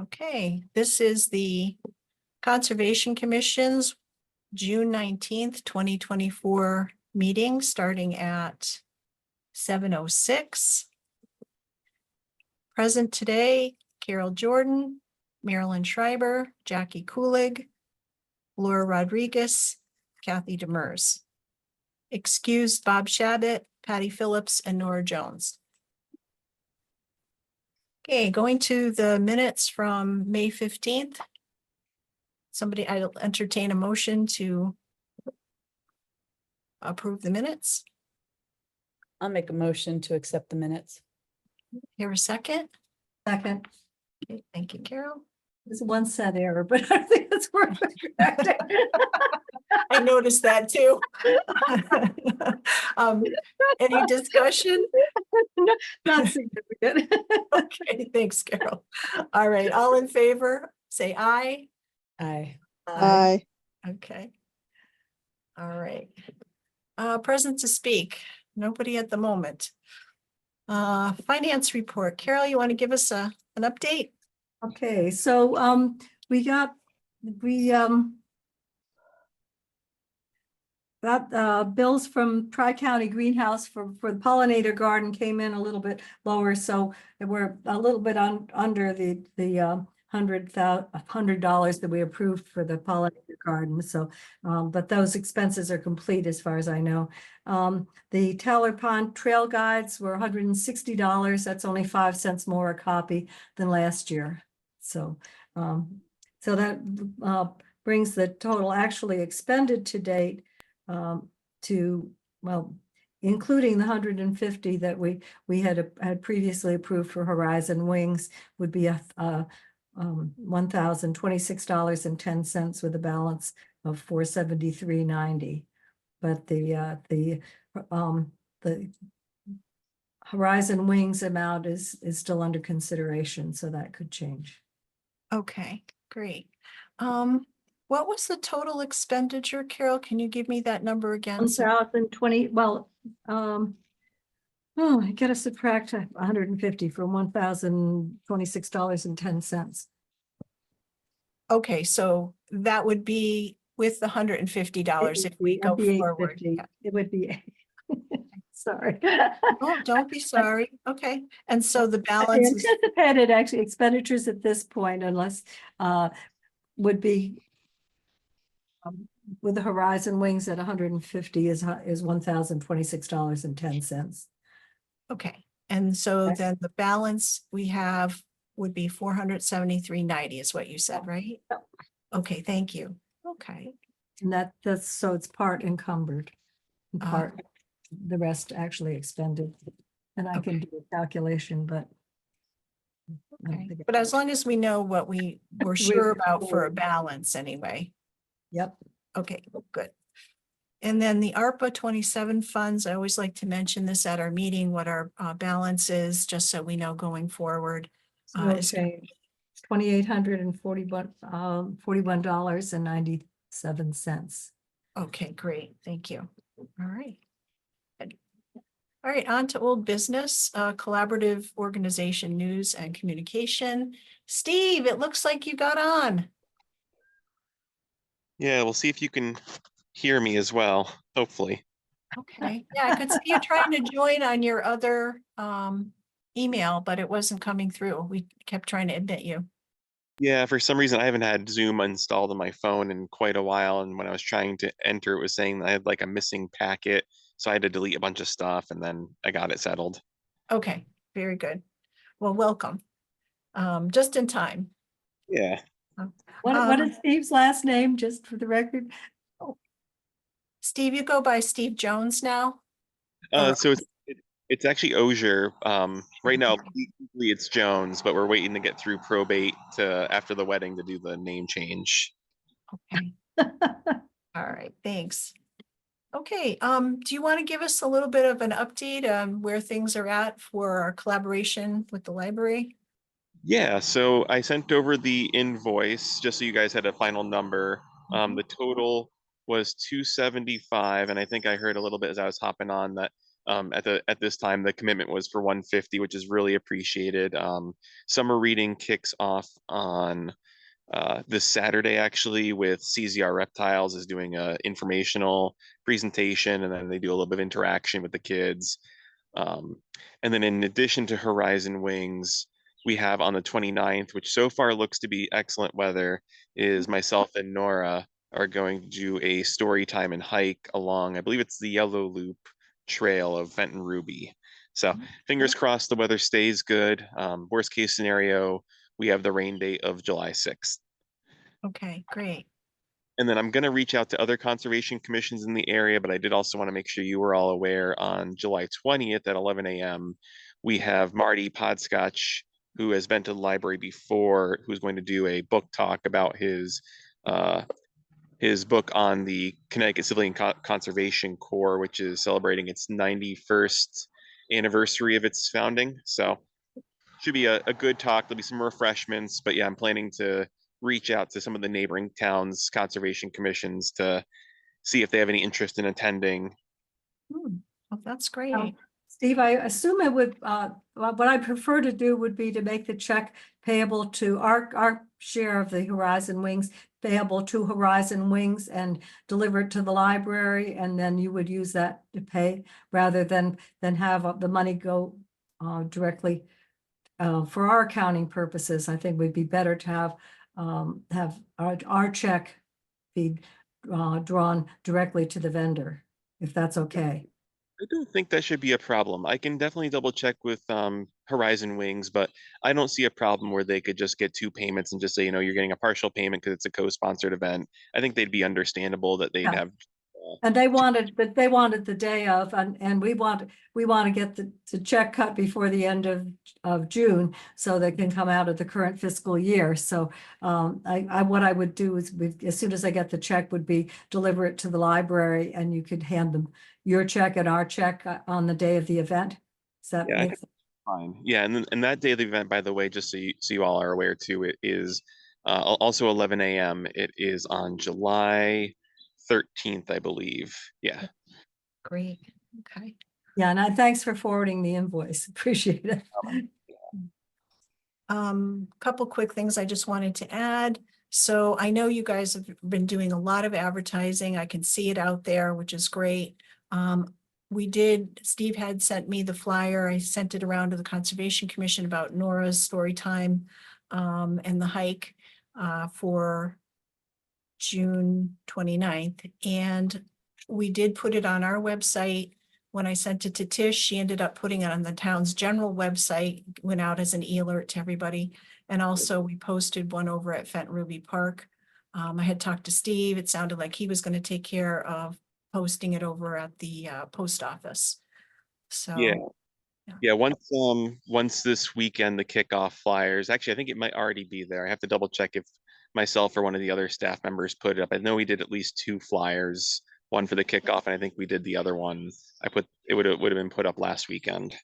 Okay, this is the Conservation Commission's June 19th, 2024 meeting starting at 7:06. Present today, Carol Jordan, Marilyn Schreiber, Jackie Kulig, Laura Rodriguez, Kathy Demers. Excused Bob Shabbat, Patty Phillips, and Nora Jones. Okay, going to the minutes from May 15th. I'll entertain a motion to approve the minutes. I'll make a motion to accept the minutes. Here a second. Second, Okay, thank you, Carol. there's one set error, but I think it's worth correcting. I noticed that too. Any discussion? Not significant. Okay, thanks, Carol. All right, all in favor, say aye. Aye. Aye. Okay. All right. Present to speak, nobody at the moment. Finance report. Carol, you want to give us an update? Okay, so we got bills from Tri-County Greenhouse for the pollinator garden came in a little bit lower, so we're a little bit under the $100 that we approved for the pollinator garden. So, but those expenses are complete as far as I know. The Taylor Pond Trail Guides were $160. That's only 5 cents more a copy than last year. So, so that brings the total actually expended to date to, well, including the 150 that we had previously approved for Horizon Wings, would be $1,026.10 with a balance of $473.90. But the Horizon Wings amount is still under consideration, so that could change. Okay, great. What was the total expenditure, Carol? Can you give me that number again? 1,020, well, I gotta subtract 150 from $1,026.10. Okay, so that would be with the $150 if we go forward. Yeah. It would be, sorry. Oh, don't be sorry. Okay, and so the The balance is, anticipated actually expenditures at this point, unless would be with the Horizon Wings at 150 is $1,026.10. okay, and so Okay. then the balance we have would be $473.90 is what you said, right? Yep. Okay, thank you. Okay, And that's so it's part encumbered, and Ah. part the rest actually expended. And I can Okay. do a calculation, but I don't okay. think it- But as long as we know what we were sure about for a balance anyway. Yep. Okay, good. And then the ARPA 27 funds, I always like to mention this at our meeting, what our balance is, just so we know going forward. It's gonna Okay, $2,841, $41.97. Okay, great. Thank you. All right. Good. All right, on to old business, collaborative organization news and communication. Steve, it looks like you got on. Yeah, we'll see if you can hear me as well, hopefully. Okay, yeah, I could see you trying to join on your other email, but it wasn't coming through. We kept trying to admit you. Yeah, for some reason I haven't had Zoom installed on my phone in quite a while, and when I was trying to enter, it was saying that I had like a missing packet, so I had to delete a bunch of stuff, and then I got it settled. Okay, very good. Well, welcome. Just in time. Yeah. What is Steve's last name, just for the record? Steve, you go by Steve Jones now? So it's actually Osier. Right now, legally it's Jones, but we're waiting to get through probate to after the wedding to do the name change. Okay. All right, thanks. Okay, do you want to give us a little bit of an update on where things are at for our collaboration with the library? Yeah, so I sent over the invoice just so you guys had a final number. The total was 275, and I think I heard a little bit as I was hopping on that At this time, the commitment was for 150, which is really appreciated. Summer reading kicks off on this Saturday, actually, with CZR Reptiles is doing a informational presentation, and then they do a little bit of interaction with the kids. And then in addition to Horizon Wings, we have on the 29th, which so far looks to be excellent weather, is myself and Nora are going to do a story time and hike along, I believe it's the Yellow Loop Trail of Fenton Ruby. So fingers crossed the weather stays good. Worst case scenario, we have the rain date of July 6th. Okay, great. And then I'm going to reach out to other conservation commissions in the area, but I did also want to make sure you were all aware on July 20th at 11 a.m. We have Marty Podscotch, who has been to the library before, who's going to do a book talk about his book on the Connecticut Civilian Conservation Corps, which is celebrating its 91st anniversary of its founding. So should be a good talk. There'll be some refreshments, but yeah, I'm planning to reach out to some of the neighboring towns' conservation commissions to see if they have any interest in attending. Well, that's great. Steve, I assume it would, what I prefer to do would be to make the check payable to our share of the Horizon Wings, payable to Horizon Wings and deliver it to the library, and then you would use that to pay rather than have the money go directly. For our accounting purposes, I think would be better to have our check be drawn directly to the vendor, if that's okay. I don't think that should be a problem. I can definitely double check with Horizon Wings, but I don't see a problem where they could just get 2 payments and just say, you're getting a partial payment because it's a co-sponsored event. I think they'd be understandable that they'd Yeah. have. And they wanted the day of, and we want to get the check cut before the end of June, so they can come out of the current fiscal year. So what I would do is, as soon as I get the check, would be deliver it to the library, and you could hand them your check and our check on the day of the event. Does that Yeah, I make think sense? fine. Yeah, and that day of the event, by the way, just so you all are aware too, it is also 11 a.m. It is on July 13th, I believe. Yeah. Great. Okay. Yeah, and thanks for forwarding the invoice. Appreciate it. Couple quick things I just wanted to add. So I know you guys have been doing a lot of advertising. I can see it out there, which is great. Steve had sent me the flyer. I sent it around to the Conservation Commission about Nora's story time and the hike for June 29th. And we did put it on our website. When I sent it to Tish, she ended up putting it on the town's general website, went out as an e-alert to everybody. And also we posted one over at Fenton Ruby Park. I had talked to Steve. It sounded like he was going to take care of posting it over at the post office. So Yeah, once this weekend, the kickoff flyers, actually, I think it might already be there. I have to double check if myself or one of the other staff members put it up. I know we did at least 2 flyers, one for the kickoff, and I think we did the other one. It would have been put up last weekend.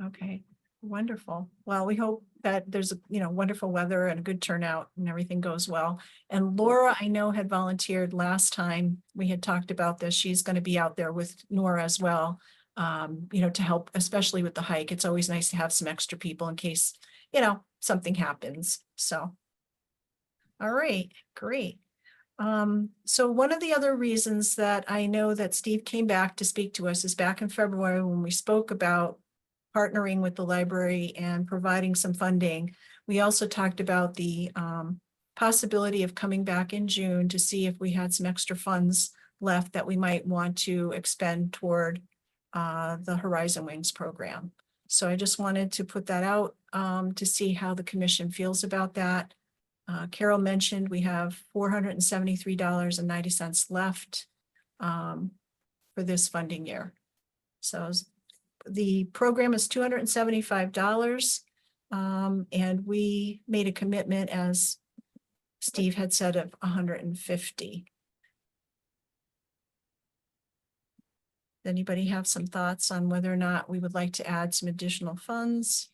Okay, wonderful. Well, we hope that there's wonderful weather and a good turnout and everything goes well. And Laura, I know, had volunteered last time we had talked about this. She's going to be out there with Nora as well, to help, especially with the hike. It's always nice to have some extra people in case, something happens. So, all right, great. So one of the other reasons that I know that Steve came back to speak to us is back in February when we spoke about partnering with the library and providing some funding. We also talked about the possibility of coming back in June to see if we had some extra funds left that we might want to expend toward the Horizon Wings program. So I just wanted to put that out to see how the commission feels about that. Carol mentioned we have $473.90 left for this funding year. So the program is $275, and we made a commitment, as Steve had said, of $150. Anybody have some thoughts on whether or not we would like to add some additional funds?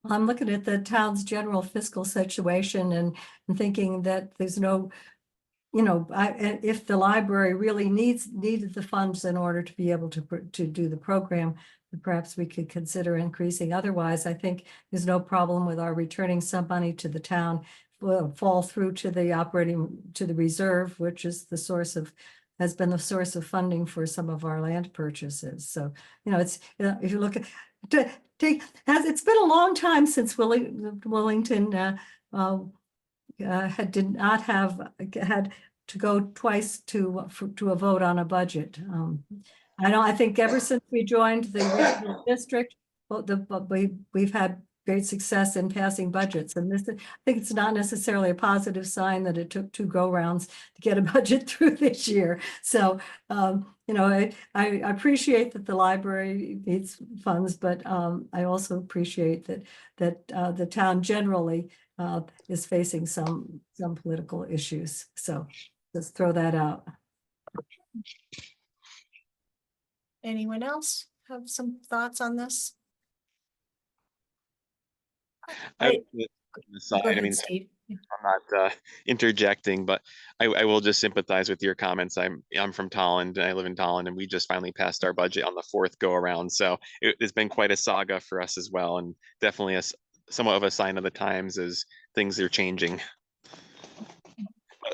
I'm looking at the town's general fiscal situation and thinking that there's no you know, if the library really needed the funds in order to be able to do the program, perhaps we could consider increasing. Otherwise, I think there's no problem with our returning some money to the town, will fall through to the reserve, which is the source of, has been the source of funding for some of our land purchases. So, you know, it's, if you look at, it's been a long time since Wellington did not have, had to go twice to a vote on a budget. I think ever since we joined the regional district, we've had great success in passing budgets. And this, I think it's not necessarily a positive sign that it took 2 go-rounds to get a budget through this year. So, you know, I appreciate that the library needs funds, but I also appreciate that the town generally is facing some political issues. So just throw that out. Anyone else have some thoughts on this? I Wait, would- Go aside, I ahead, mean, Steve. I'm not interjecting, but I will just sympathize with your comments. I'm from Tolland, and I live in Tolland, and we just finally passed our budget on the 4th go around. So it's been quite a saga for us as well, and definitely somewhat of a sign of the times as things are changing.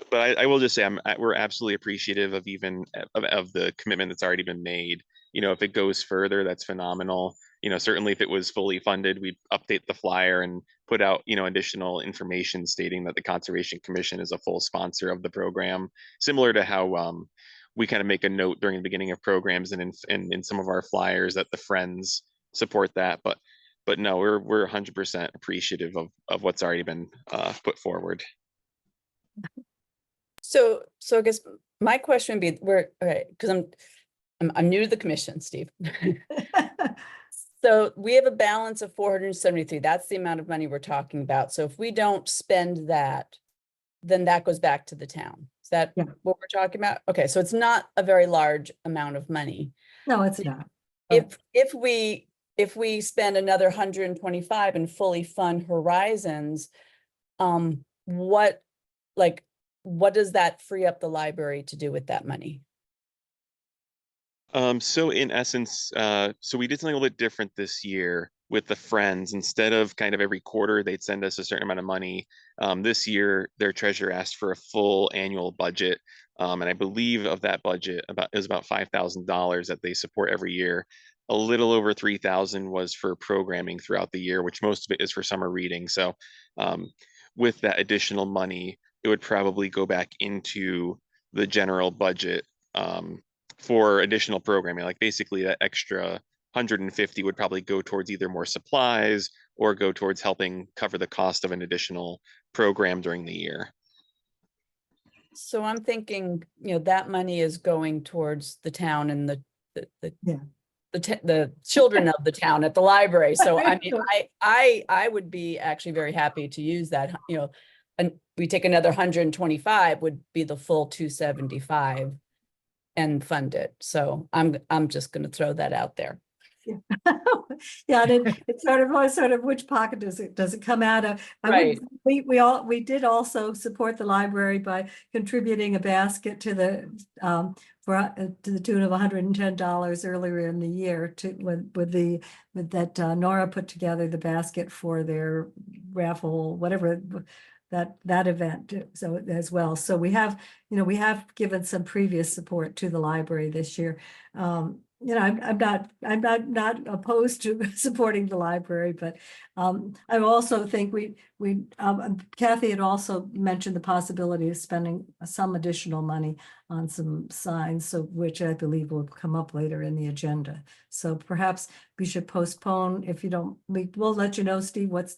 But I will just say we're absolutely appreciative of even of the commitment that's already been made. You know, if it goes further, that's phenomenal. You know, certainly if it was fully funded, we'd update the flyer and put out, you know, additional information stating that the Conservation Commission is a full sponsor of the program, similar to how we kind of make a note during the beginning of programs and in some of our flyers that the Friends support that. But no, we're 100% appreciative of what's already been put forward. So I guess my question would be, okay, because I'm new to the commission, Steve. So we have a balance of 473. That's the amount of money we're talking about. So if we don't spend that, then that goes back to the town. Is that Yeah. what we're talking about? Okay, so it's not a very large amount of money. No, it's not. If we spend another 125 and fully fund Horizons, what does that free up the library to do with that money? So in essence, so we did something a little bit different this year with the Friends. Instead of kind of every quarter, they'd send us a certain amount of money. This year, their treasurer asked for a full annual budget. And I believe of that budget, it was about $5,000 that they support every year. A little over 3,000 was for programming throughout the year, which most of it is for summer reading. So with that additional money, it would probably go back into the general budget for additional programming. Like basically that extra 150 would probably go towards either more supplies or go towards helping cover the cost of an additional program during the year. So I'm thinking, you know, that money is going towards the town and the children of the town at the library. So I mean, I would be actually very happy to use that, you know, and we take another 125 would be the full 275 and fund it. So I'm just going to throw that out there. Yeah, and it's sort of which pocket does it come out of? Right. We did also support the library by contributing a basket to the to the tune of $110 earlier in the year that Nora put together the basket for their raffle, whatever that event. So as well. So we have given some previous support to the library this year. You know, I'm not opposed to supporting the library, but I also think Kathy had also mentioned the possibility of spending some additional money on some signs, so which I believe will come up later in the agenda. So perhaps we should postpone. If you don't, we'll let you know, Steve, what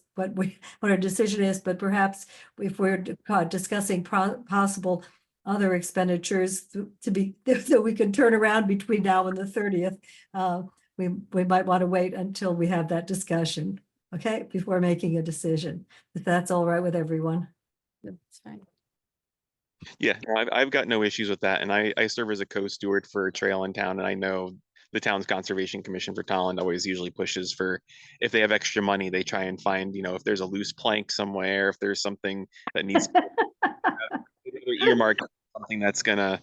our decision is. But perhaps if we're discussing possible other expenditures to be so we can turn around between now and the 30th. We might want to wait until we have that discussion, okay, before making a decision, if that's all right with everyone. That's fine. Yeah, no, I've got no issues with that. And I serve as a co-steward for a trail in town, and I know the town's Conservation Commission for Tolland always usually pushes for, if they have extra money, they try and find, you know, if there's a loose plank somewhere, if there's something that needs earmark something that's gonna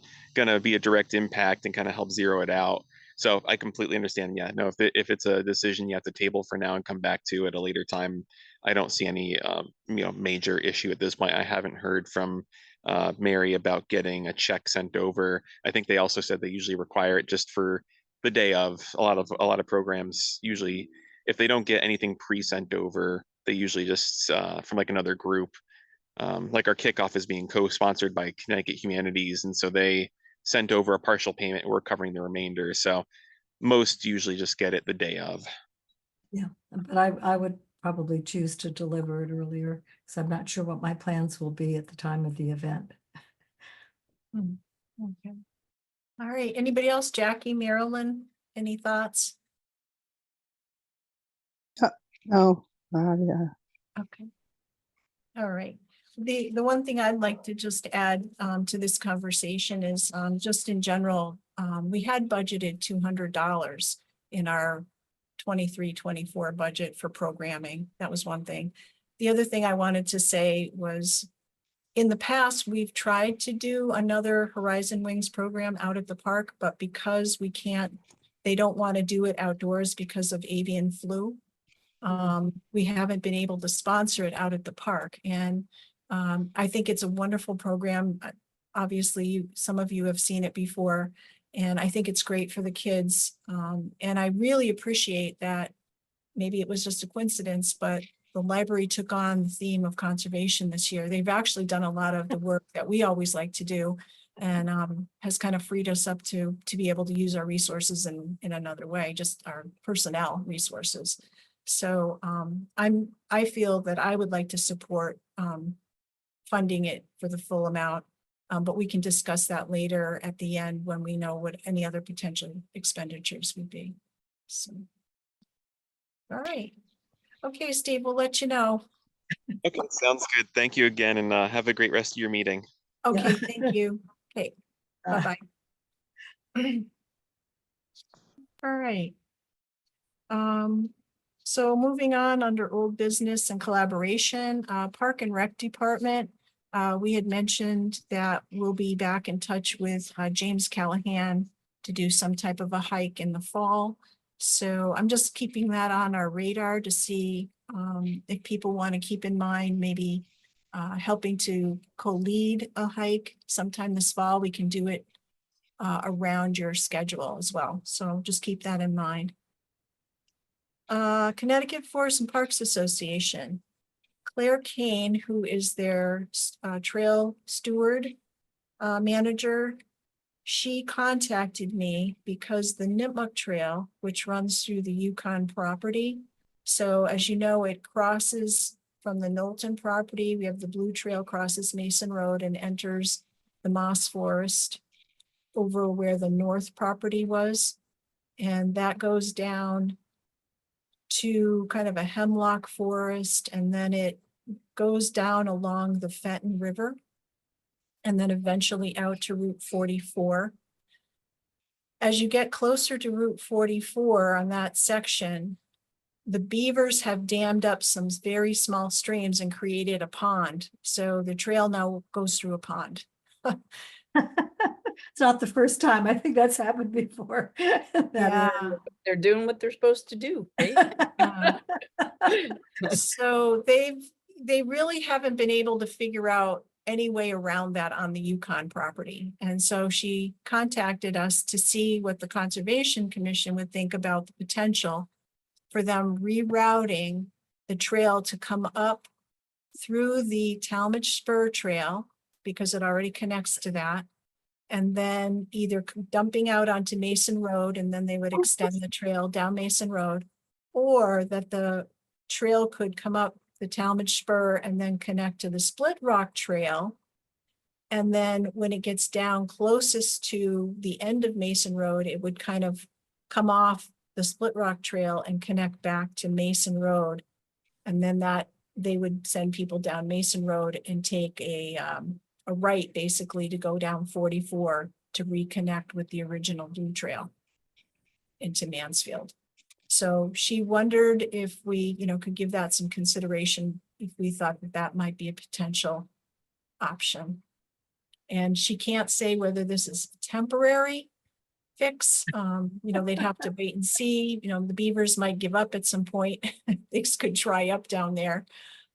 be a direct impact and kind of help zero it out. So I completely understand. Yeah, no, if it's a decision you have to table for now and come back to at a later time, I don't see any major issue at this point. I haven't heard from Mary about getting a check sent over. I think they also said they usually require it just for the day of. A lot of programs usually, if they don't get anything pre-sent over, they usually just from like another group. Like our kickoff is being co-sponsored by Connecticut Humanities, and so they sent over a partial payment. We're covering the remainder. So most usually just get it the day of. Yeah, but I would probably choose to deliver it earlier, because I'm not sure what my plans will be at the time of the event. Okay. All right. Anybody else? Jackie, Marilyn, any thoughts? No, yeah. Okay. All right. The one thing I'd like to just add to this conversation is just in general, we had budgeted $200 in our 23-24 budget for programming. That was one thing. The other thing I wanted to say was in the past, we've tried to do another Horizon Wings program out at the park, but because we can't, they don't want to do it outdoors because of avian flu. We haven't been able to sponsor it out at the park. And I think it's a wonderful program. Obviously, some of you have seen it before, and I think it's great for the kids. And I really appreciate that. Maybe it was just a coincidence, but the library took on the theme of conservation this year. They've actually done a lot of the work that we always like to do, and has kind of freed us up to be able to use our resources in another way, just our personnel resources. So I feel that I would like to support funding it for the full amount, but we can discuss that later at the end when we know what any other potential expenditures would be. So, all right. Okay, Steve, we'll let you know. Okay, sounds good. Thank you again, and have a great rest of your meeting. Okay, thank you. Okay, Uh, bye-bye. All right. So moving on under old business and collaboration, Park and Rec Department. We had mentioned that we'll be back in touch with James Callahan to do some type of a hike in the fall. So I'm just keeping that on our radar to see if people want to keep in mind maybe helping to co-lead a hike sometime this fall. We can do it around your schedule as well. So just keep that in mind. Connecticut Forest and Parks Association. Claire Kane, who is their trail steward manager, she contacted me because the Nipmuc Trail, which runs through the Yukon property. So as you know, it crosses from the Knowlton property. We have the Blue Trail crosses Mason Road and enters the Moss Forest over where the North property was. And that goes down to kind of a hemlock forest, and then it goes down along the Fenton River and then eventually out to Route 44. As you get closer to Route 44 on that section, the beavers have dammed up some very small streams and created a pond. So the trail now goes through a pond. It's not the first time. I think that's happened before. Yeah. They're doing what they're supposed to do, right? So they really haven't been able to figure out any way around that on the Yukon property. And so she contacted us to see what the Conservation Commission would think about the potential for them rerouting the trail to come up through the Talmadge Spur Trail, because it already connects to that, and then either dumping out onto Mason Road, and then they would extend the trail down Mason Road, or that the trail could come up the Talmadge Spur and then connect to the Split Rock Trail. And then when it gets down closest to the end of Mason Road, it would kind of come off the Split Rock Trail and connect back to Mason Road. And then that they would send people down Mason Road and take a right basically to go down 44 to reconnect with the original Blue Trail into Mansfield. So she wondered if we, could give that some consideration, if we thought that that might be a potential option. And she can't say whether this is temporary fix. They'd have to wait and see, the beavers might give up at some point. Things could dry up down there.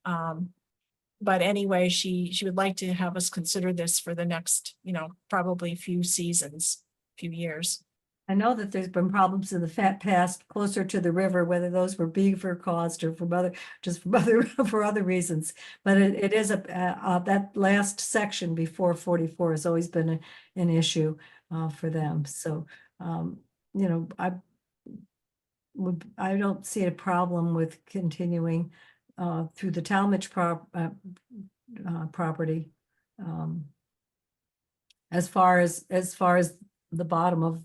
But anyway, she would like to have us consider this for the next, probably few seasons, few years. I know that there's been problems in the past closer to the river, whether those were beaver caused or from other, for other reasons. But it is that last section before 44 has always been an issue for them. So, I don't see a problem with continuing through the Talmadge property. As far as the bottom of,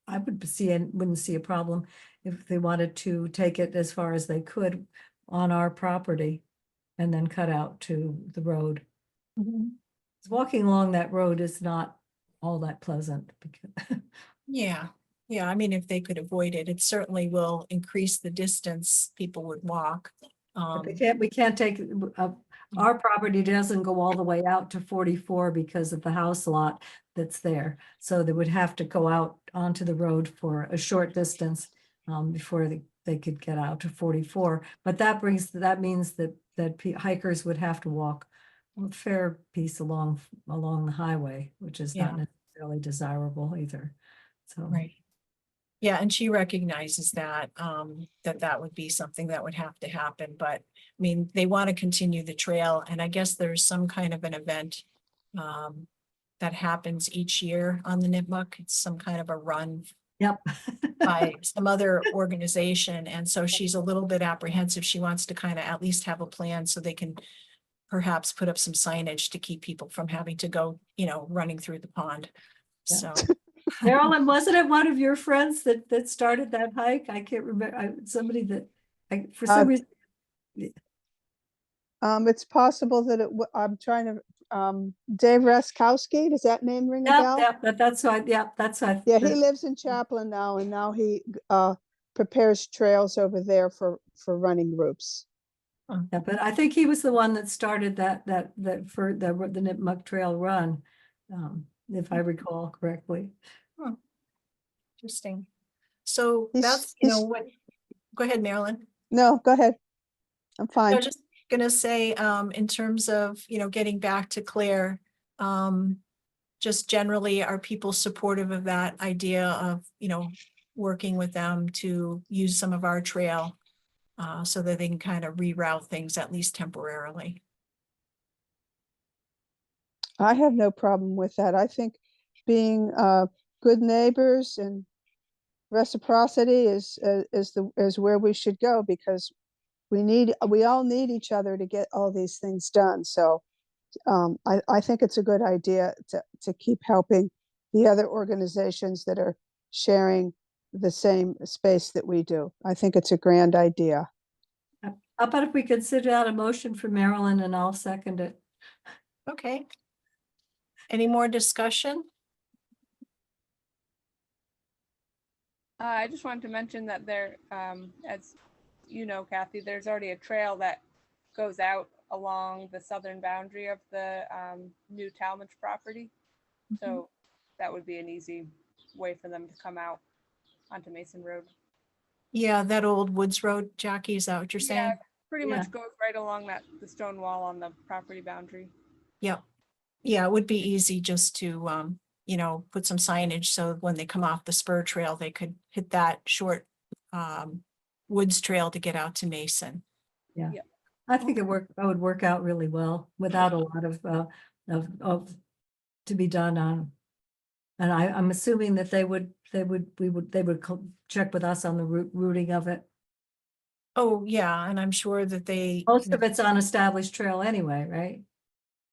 I wouldn't see a problem if they wanted to take it as far as they could on our property and then cut out to the road. Walking along that road is not all that pleasant. Yeah. I mean, if they could avoid it, it certainly will increase the distance people would walk. But we can't take, our property doesn't go all the way out to 44 because of the house lot that's there. So they would have to go out onto the road for a short distance before they could get out to 44. But that means that hikers would have to walk a fair piece along the highway, which is not necessarily desirable either. So. Right. Yeah, and she recognizes that, that would be something that would have to happen, but I mean, they want to continue the trail, and I guess there's some kind of an event that happens each year on the Nipmuc. It's some kind of a run Yep. by some other organization, and so she's a little bit apprehensive. She wants to kind of at least have a plan so they can perhaps put up some signage to keep people from having to go, running through the pond. Yeah. So. Marilyn, wasn't it one of your friends that started that hike? I can't remember. Somebody that for some reason. It's possible that I'm trying to, Dave Raskowski, does that name ring a bell? That's right. Yeah, that's right. Yeah, he lives in Chaplin now, and now he prepares trails over there for running groups. Yeah, but I think he was the one that started that for the Nipmuc Trail run, if I recall correctly. Interesting. So He's- that's, he's- what, go ahead, Marilyn. No, go ahead. I'm I fine. was just gonna say, in terms of, getting back to Claire, just generally, are people supportive of that idea of, working with them to use some of our trail so that they can kind of reroute things at least temporarily? I have no problem with that. I think being good neighbors and reciprocity is where we should go, because we all need each other to get all these things done. So I think it's a good idea to keep helping the other organizations that are sharing the same space that we do. I think it's a grand idea. How about if we consider out a motion for Marilyn and I'll second it. Okay. Any more discussion? I just wanted to mention that there, as you know, Kathy, there's already a trail that goes out along the southern boundary of the new Talmadge property. So that would be an easy way for them to come out onto Mason Road. Yeah, that old Woods Road, Jackie, is that what you're saying? Yeah, pretty Yeah. much goes right along the stone wall on the property boundary. Yep. Yeah, it would be easy just to, put some signage so when they come off the spur trail, they could hit that short woods trail to get out to Mason. I think it would work out really well without a lot of to be done on. And I'm assuming that they would check with us on the routing of it. Oh, yeah, and I'm sure that they. Most of it's on established trail anyway, right?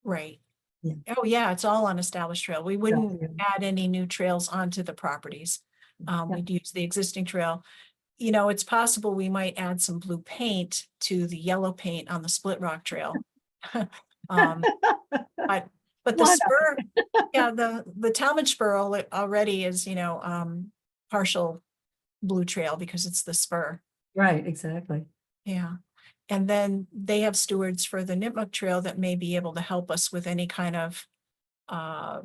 Right. Yeah. Oh, yeah, it's all on established trail. We wouldn't yeah. add any new trails onto the properties. Yeah. We'd use the existing trail. It's possible we might add some blue paint to the yellow paint on the Split Rock Trail. But the Why not? spur, yeah, the Talmadge spur already is, partial blue trail because it's the spur. Right, exactly. Yeah. And then they have stewards for the Nipmuc Trail that may be able to help us with any kind of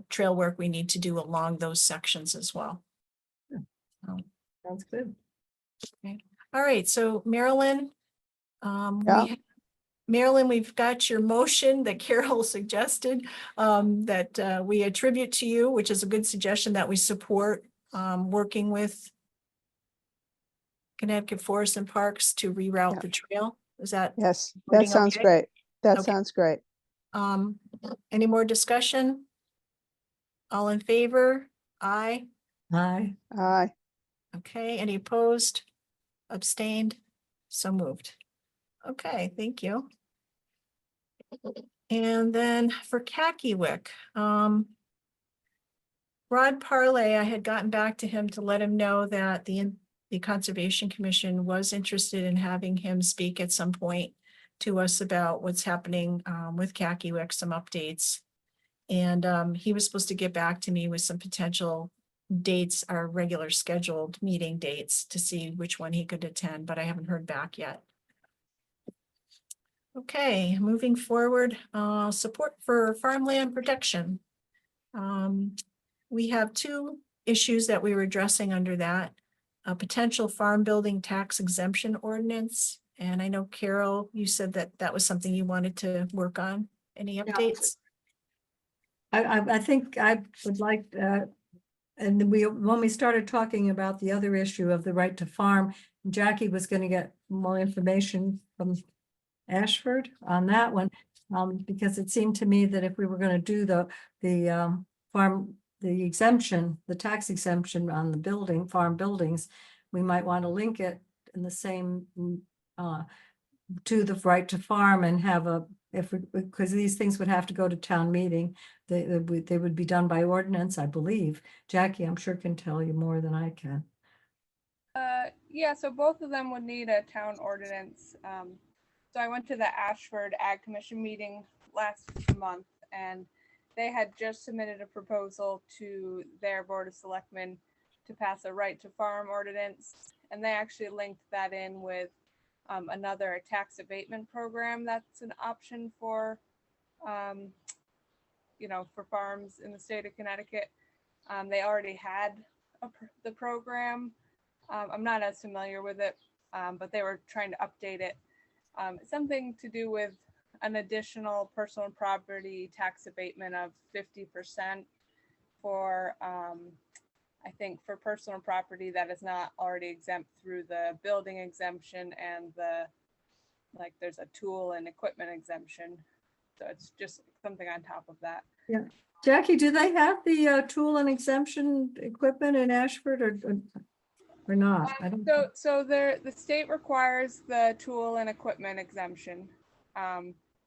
trail work we need to do along those sections as well. Sounds good. All right, so Marilyn, Yeah. Marilyn, we've got your motion that Carol suggested, that we attribute to you, which is a good suggestion that we support, working with Connecticut Forests and Parks to reroute Yeah. the trail. Is that, Yes, Wording that sounds okay? great. That Okay. sounds great. any more discussion? All in favor? Aye. Aye. Aye. Okay, any opposed? Abstained? So moved. Okay, thank you. And then for Kakiwik, Rod Parlay, I had gotten back to him to let him know that the Conservation Commission was interested in having him speak at some point to us about what's happening with Kakiwik, some updates. And he was supposed to get back to me with some potential dates, our regular scheduled meeting dates, to see which one he could attend, but I haven't heard back yet. Okay, moving forward, support for farmland protection. We have two issues that we were addressing under that. A potential farm building tax exemption ordinance. And I know Carol, you said that that was something you wanted to work on. Any updates? I think I would like, and when we started talking about the other issue of the right to farm, Jackie was gonna get more information from Ashford on that one. Because it seemed to me that if we were gonna do the exemption, the tax exemption on the farm buildings, we might want to link it in the same, to the right to farm and have because these things would have to go to town meeting. They would be done by ordinance, I believe. Jackie, I'm sure can tell you more than I can. Yeah, so both of them would need a town ordinance. So I went to the Ashford Ag Commission meeting last month, and they had just submitted a proposal to their Board of Selectmen to pass a right to farm ordinance. And they actually linked that in with another tax abatement program that's an option for, for farms in the state of Connecticut. They already had the program. I'm not as familiar with it, but they were trying to update it. Something to do with an additional personal property tax abatement of 50% for, I think, for personal property that is not already exempt through the building exemption and there's a tool and equipment exemption. So it's just something on top of that. Yeah. Jackie, do they have the tool and exemption equipment in Ashford or not? I don't. So the state requires the tool and equipment exemption.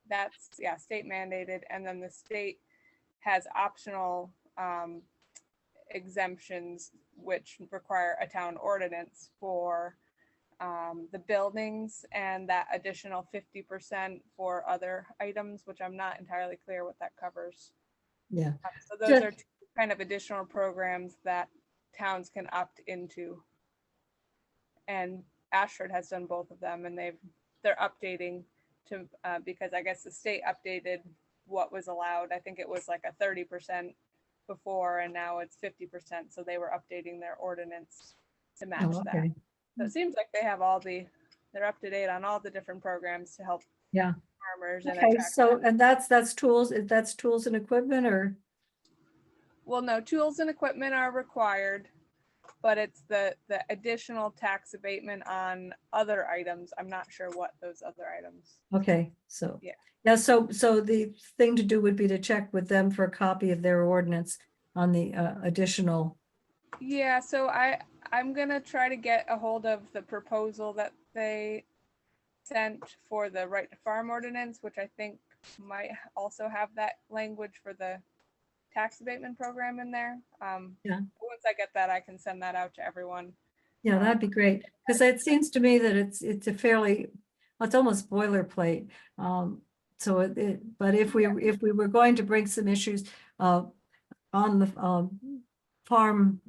That's state mandated, and then the state has optional exemptions which require a town ordinance for the buildings, and that additional 50% for other items, which I'm not entirely clear what that covers. Yeah. So those are two kind of additional programs that towns can opt into. And Ashford has done both of them, and they're updating to because I guess the state updated what was allowed. I think it was like a 30% before, and now it's 50%. So they were updating their ordinance to match that. Okay. So it seems like they have they're up to date on all the different programs to help farmers. And Okay, attract so, them. and that's tools and equipment, or? Well, no, tools and equipment are required, but it's the additional tax abatement on other items. I'm not sure what those other items. Okay, so. Yeah. So the thing to do would be to check with them for a copy of their ordinance on the additional. Yeah, so I'm gonna try to get a hold of the proposal that they sent for the right to farm ordinance, which I think might also have that language for the tax abatement program in there. Once I get that, I can send that out to everyone. Yeah, that'd be great, because it seems to me that it's it's almost boilerplate. So but if we were going to bring some issues on the farm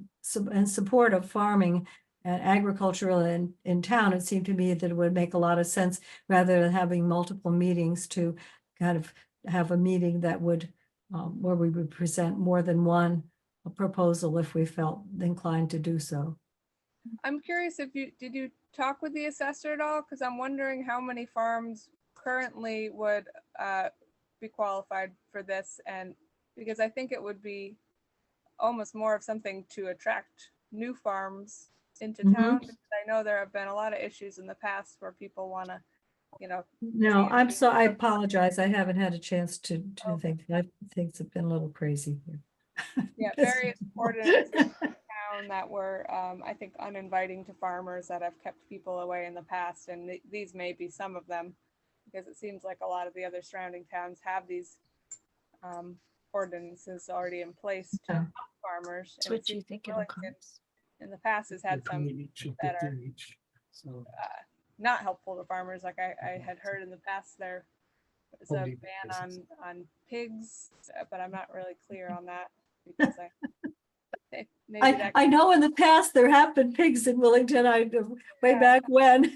and support of farming and agricultural in town, it seemed to me that it would make a lot of sense rather than having multiple meetings to kind of have a meeting that would where we would present more than one proposal if we felt inclined to do so. I'm curious if did you talk with the assessor at all? Because I'm wondering how many farms currently would be qualified for this, and because I think it would be almost more of something to attract new farms into town. Because I know there have been a lot of issues in the past where people want to, No, see I'm if- so, I apologize. I haven't had a chance to Okay. think. I think it's been a little crazy here. Yeah, various ordinances in town that were, I think, uninviting to farmers that have kept people away in the past, and these may be some of them, because it seems like a lot of the other surrounding towns have these ordinances already in place to Yeah. help farmers. That's and it what you seems think it'll Burlington cost. in the past has had some that are not helpful to farmers. Like I had heard in the past there was a ban on pigs, but I'm not really clear on that because maybe that I know in the past there have been pigs in Wellington. Way Yeah. back when.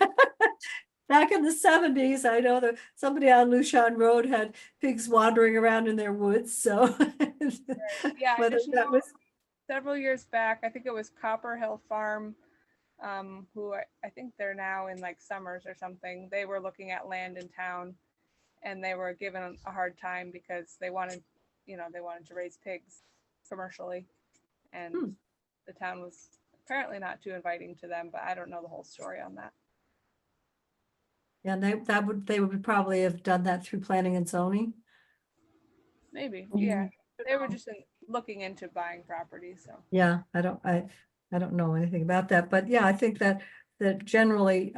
Back in the 70s, I know that somebody on Lucian Road had pigs wandering around in their woods, so. Yeah, I whether just that know was- several years back, I think it was Copper Hill Farm, who I think they're now in like Summers or something. They were looking at land in town, and they were given a hard time because they wanted to raise pigs commercially, and Hmm. the town was apparently not too inviting to them, but I don't know the whole story on that. Yeah, and they would probably have done that through planning and zoning. Maybe, yeah. They were just looking into buying property, so. Yeah, I don't know anything about that, but yeah, I think that generally,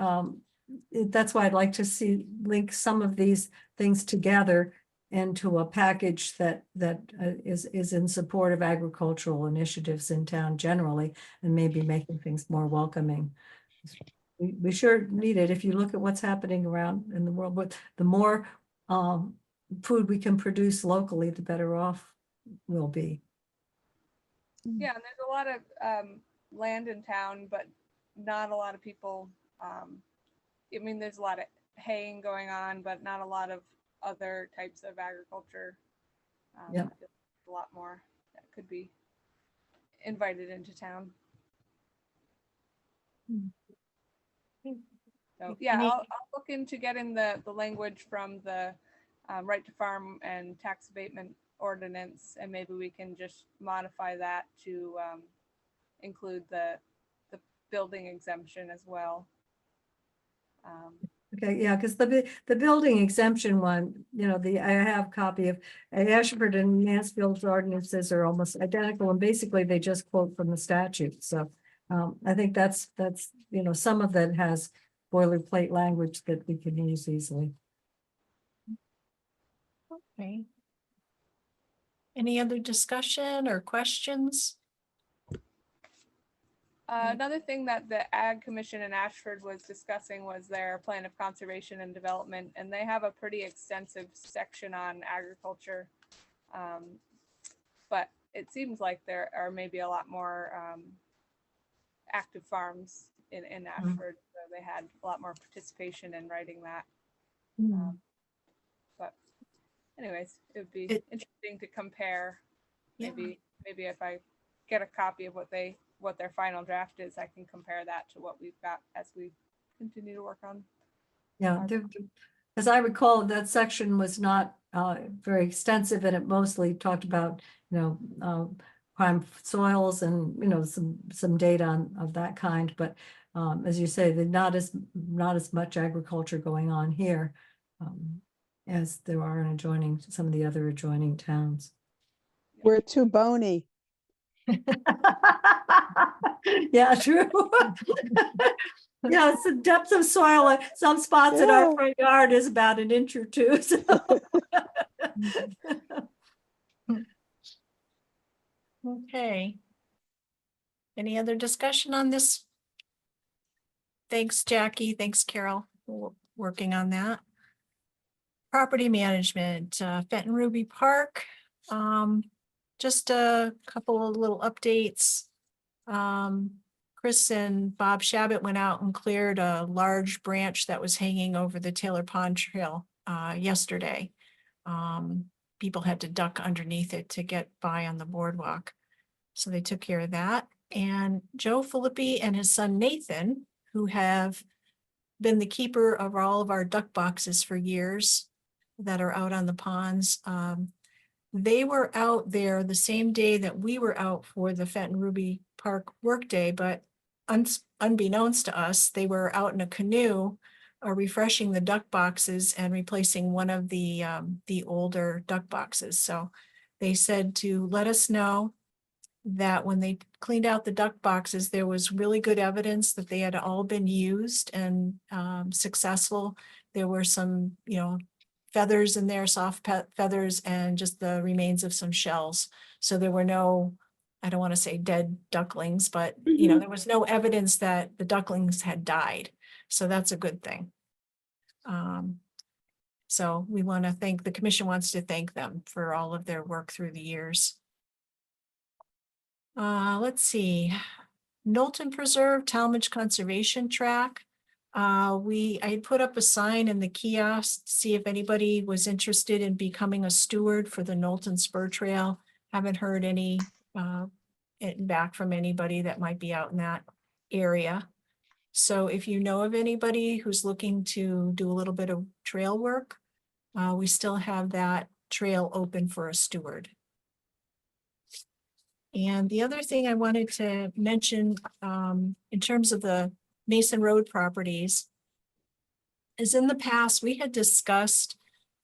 that's why I'd like to link some of these things together into a package that is in support of agricultural initiatives in town generally, and maybe making things more welcoming. We sure need it. If you look at what's happening around in the world, but the more food we can produce locally, the better off we'll be. Yeah, and there's a lot of land in town, but not a lot of people. I mean, there's a lot of haying going on, but not a lot of other types of agriculture. Yep. I feel a lot more that could be invited into town. So yeah, Any- I'll look into getting the language from the right to farm and tax abatement ordinance, and maybe we can just modify that to include the building exemption as well. Okay, yeah, because the building exemption one, I have a copy of Ashford and Mansfield's ordinances are almost identical, and basically they just quote from the statute. So I think that's some of that has boilerplate language that we can use easily. Okay. Any other discussion or questions? Another thing that the Ag Commission in Ashford was discussing was their plan of conservation and development, and they have a pretty extensive section on agriculture. But it seems like there are maybe a lot more active farms in Ashford, so they had a lot more participation in writing that. But anyways, it would be interesting to compare. Yeah. Maybe if I get a copy of what their final draft is, I can compare that to what we've got as we continue to work on. Yeah, as I recall, that section was not very extensive, and it mostly talked about prime soils and some data of that kind. But as you say, there's not as much agriculture going on here as there are in some of the other adjoining towns. We're too bony. Yeah, true. Yeah, it's the depth of soil. Some spots in our Yeah. front yard is about an inch or two. So. Okay. Any other discussion on this? Thanks, Jackie. Thanks, Carol, for working on that. Property management, Fenton Ruby Park. Just a couple of little updates. Chris and Bob Shabbat went out and cleared a large branch that was hanging over the Taylor Pond Trail yesterday. people had to duck underneath it to get by on the boardwalk. So they took care of that. And Joe Filippi and his son Nathan, who have been the keeper of all of our duck boxes for years that are out on the ponds. They were out there the same day that we were out for the Fenton Ruby Park workday, but unbeknownst to us, they were out in a canoe refreshing the duck boxes and replacing one of the older duck boxes. So they said to let us know that when they cleaned out the duck boxes, there was really good evidence that they had all been used and successful. There were some, feathers in there, soft feathers, and just the remains of some shells. So there were no, I don't want to say dead ducklings, but there was no evidence that the ducklings had died. So that's a good thing. So we want to thank, the commission wants to thank them for all of their work through the years. Let's see, Knowlton Preserve, Talmadge Conservation Track. I had put up a sign in the kiosk to see if anybody was interested in becoming a steward for the Knowlton Spur Trail. Haven't heard any back from anybody that might be out in that area. So if you know of anybody who's looking to do a little bit of trail work, we still have that trail open for a steward. And the other thing I wanted to mention in terms of the Mason Road properties is in the past, we had discussed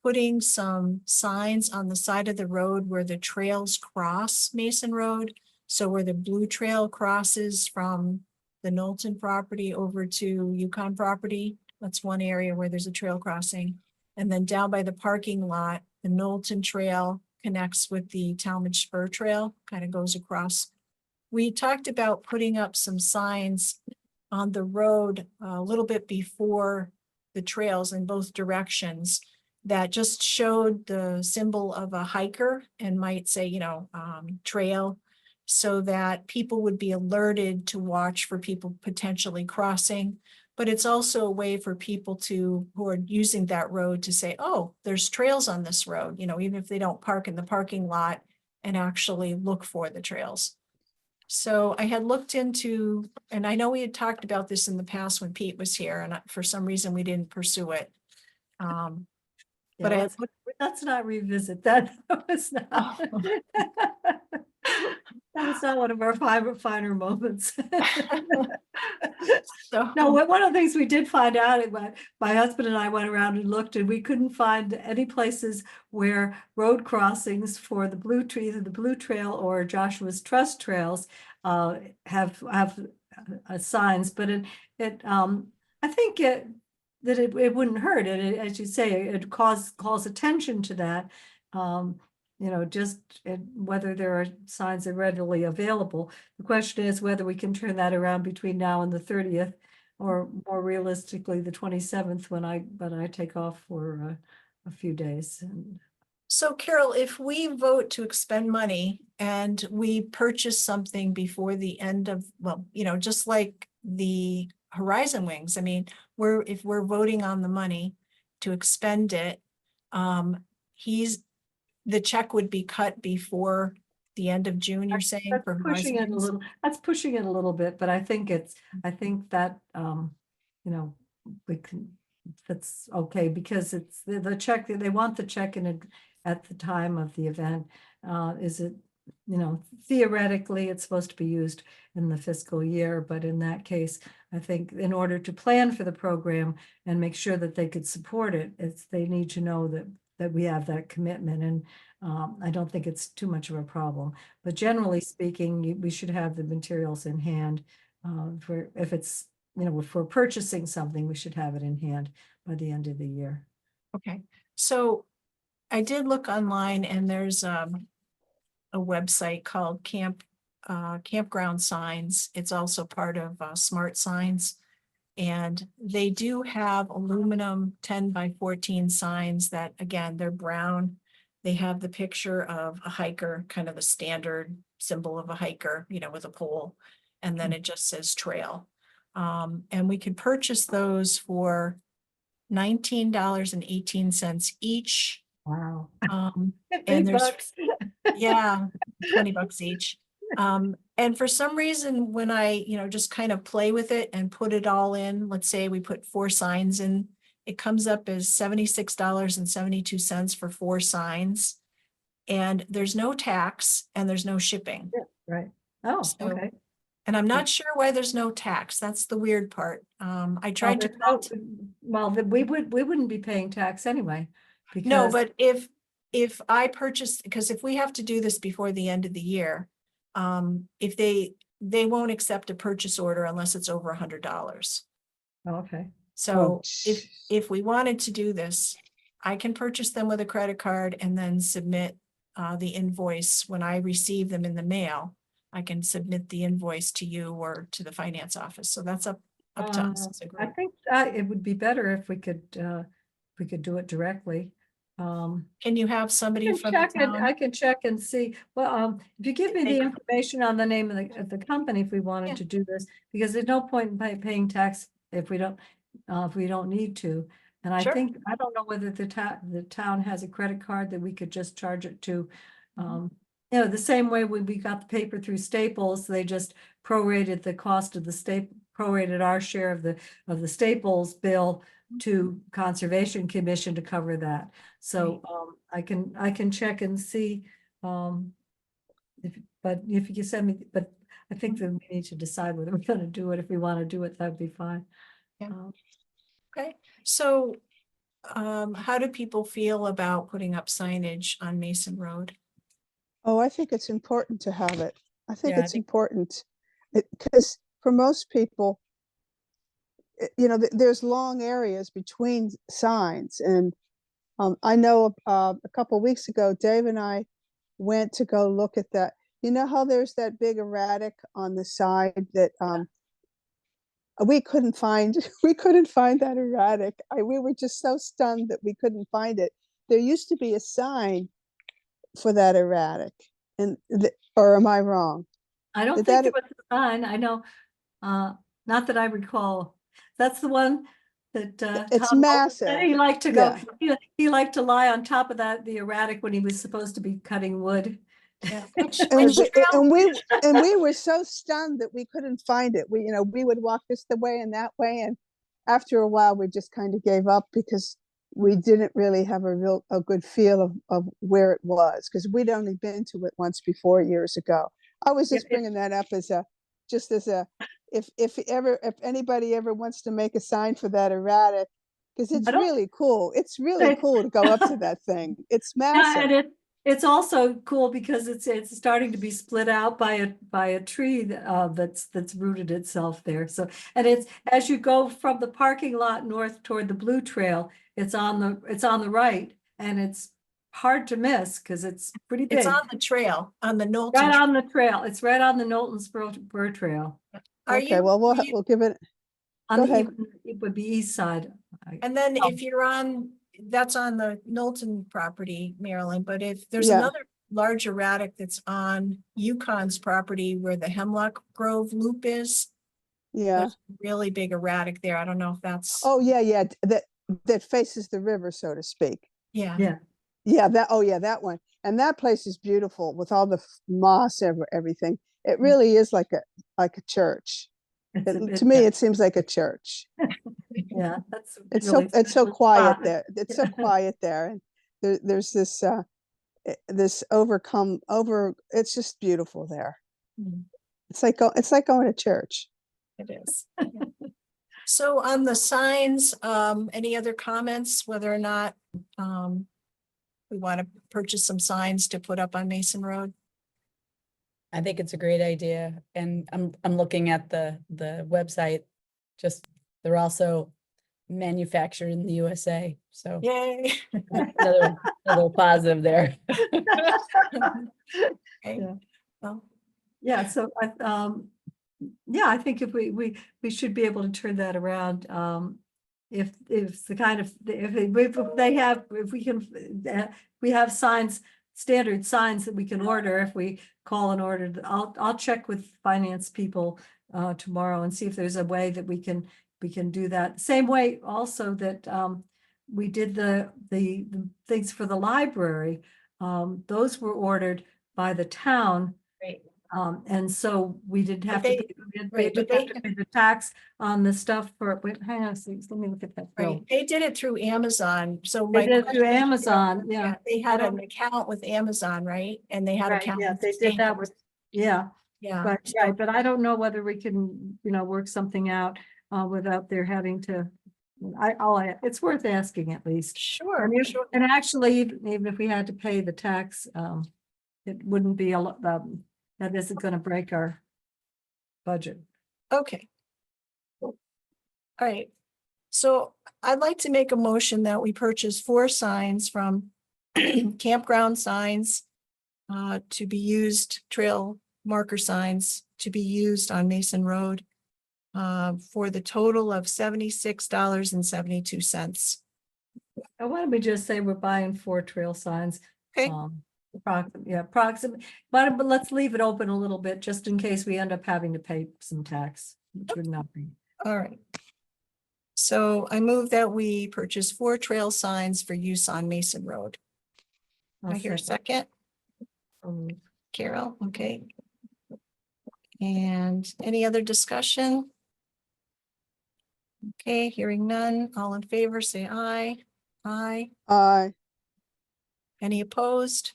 putting some signs on the side of the road where the trails cross Mason Road. So where the Blue Trail crosses from the Knowlton property over to Yukon property, that's one area where there's a trail crossing. And then down by the parking lot, the Knowlton Trail connects with the Talmadge Spur Trail, kind of goes across. We talked about putting up some signs on the road a little bit before the trails in both directions that just showed the symbol of a hiker and might say, trail, so that people would be alerted to watch for people potentially crossing. But it's also a way for people who are using that road to say, oh, there's trails on this road, even if they don't park in the parking lot, and actually look for the trails. So I had looked into, and I know we had talked about this in the past when Pete was here, and for some reason we didn't pursue it. But let's not revisit that. That was not one of our finer moments. So No, one of the things we did find out, my husband and I went around and looked, and we couldn't find any places where road crossings for the either the Blue Trail or Joshua's Trust Trails have signs. But I think that it wouldn't hurt. As you say, it calls attention to that. Whether there are signs that are readily available. The question is whether we can turn that around between now and the 30th, or more realistically, the 27th, when I take off for a few days. So Carol, if we vote to expend money and we purchase something before the end of, just like the Horizon Wings, if we're voting on the money to expend it, the check would be cut before the end of June, you're saying? That's pushing it a little. That's pushing it a little bit, but I think that we can. That's okay, because it's the check. They want the check in it at the time of the event. Theoretically, it's supposed to be used in the fiscal year, but in that case, I think in order to plan for the program and make sure that they could support it, they need to know that we have that commitment. And I don't think it's too much of a problem. But generally speaking, we should have the materials in hand. If we're purchasing something, we should have it in hand by the end of the year. Okay, so I did look online, and there's a website called Campground Signs. It's also part of Smart Signs. And they do have aluminum 10x14 signs that, again, they're brown. They have the picture of a hiker, kind of the standard symbol of a hiker, with a pole. And then it just says trail. And we could purchase those for $19.18 each. Wow. And 50 there's, bucks. yeah, $20 each. And for some reason, when I, just kind of play with it and put it all in, let's say we put 4 signs in, it comes up as $76.72 for 4 signs. And there's no tax and there's no shipping. Right. Oh, So- okay. And I'm not sure why there's no tax. That's the weird part. I Well, tried to. we wouldn't be paying tax anyway. No, Because but if I purchase, because if we have to do this before the end of the year, if they won't accept a purchase order unless it's over $100. oh, okay. So jeez. if we wanted to do this, I can purchase them with a credit card and then submit the invoice when I receive them in the mail. I can submit the invoice to you or to the finance office. So that's up to us as a I group. think it would be better if we could do it directly. Can you have somebody from the I town? can check and see. Well, if you give me the Okay. information on the name of the company, if we Yeah. wanted to do this, because there's no point in paying tax if we don't need to. And I Sure. think, I don't know whether the town has a credit card that we could just charge it to. The same way when we got the paper through Staples, they just prorated the cost of prorated our share of the Staples bill to Conservation Commission to cover that. So I can check and see, but if you send me, but I think that we need to decide whether we're gonna do it. If we want to do it, that'd be fine. Yeah. Okay, so how do people feel about putting up signage on Mason Road? Oh, I think it's important to have it. I think Yeah, I it's think- important. Because for most people, there's long areas between signs. And I know a couple weeks ago, Dave and I went to go look at that. You know how there's that big erratic on the side that we couldn't find, we couldn't find that erratic. We were just so stunned that we couldn't find it. There used to be a sign for that erratic, or am I wrong? I don't Did think that- there was a sign. I know, not that I recall. That's the one that It's Tom Nolan massive. said he liked to go. Yeah. He liked to lie on top of the erratic when he was supposed to be cutting wood. Yeah. And we were so stunned that we couldn't find it. We would walk this the way and that way, and after a while we just kind of gave up because we didn't really have a good feel of where it was, because we'd only been to it once before years ago. I was just bringing that up as if anybody ever wants to make a sign for that erratic, because it's I don't- really cool. It's really cool to go up to that thing. It's Yeah, massive. and it's also cool because it's starting to be split out by a tree that's rooted itself there. So, and it's, as you go from the parking lot north toward the Blue Trail, it's on the right, and it's hard to miss because it's pretty big. It's on the trail, on the Knowlton. Right on the trail. It's right on the Knowlton Spur Trail. Are Okay, you- well, are you- we'll give it, On Go the, ahead. it would be east side. And then Oh. if you're that's on the Knowlton property, Marilyn, but if there's Yeah. another large erratic that's on Yukon's property where the Hemlock Grove Loop is, yeah. there's a really big erratic there. I don't know if that's, Oh, yeah, that faces the river, so to speak. yeah. Yeah. Yeah, that one. And that place is beautiful with all the moss everything. It really is like a church. To me, it seems like a church. Yeah, that's. It's really so special quiet spot. there. It's so quiet there. And there's this it's just beautiful there. Mm. It's like going to church. It is. Yeah. So on the signs, any other comments, whether or not we want to purchase some signs to put up on Mason Road? I think it's a great idea, and I'm looking at the website. Just, they're also manufactured in the USA, so Yay. another positive there. Okay. Yeah. Well, Yeah, so I think if we should be able to turn that around. If the kind of, we have signs, standard signs that we can order, if we call and order, I'll check with finance people tomorrow and see if there's a way that we can do that. Same way also that we did the things for the library, those were ordered by the town. Right. And so we didn't But have to, they- pay- we right, but didn't have they- to pay the tax on the stuff for, wait, hang on, a second, let me look at that bill. Right, they did it through Amazon, so. They my did it through question- Amazon, yeah. They had I an account with Amazon, right? And they had Right, account. yeah, with they did that with, yeah. Yeah. But, so- right, but I don't know whether we can, work something out, without their having to, it's worth asking at least. Sure, And, sure. and actually, even if we had to pay the tax, it wouldn't be a lot, that isn't gonna break our budget. Okay. All right. So I'd like to make a motion that we purchase 4 signs from Campground Signs to be used, trail marker signs to be used on Mason Road for the total of $76.72. Why don't we just say we're buying 4 trail signs? Okay. Approximate, but let's leave it open a little bit, just in case we end up having to pay some tax, which would not be. All right. So I move that we purchase 4 trail signs for use on Mason Road. I'll I hear a second. second. Carol, okay. And any other discussion? Okay, hearing none. All in favor, say aye. Aye. Aye. Any opposed?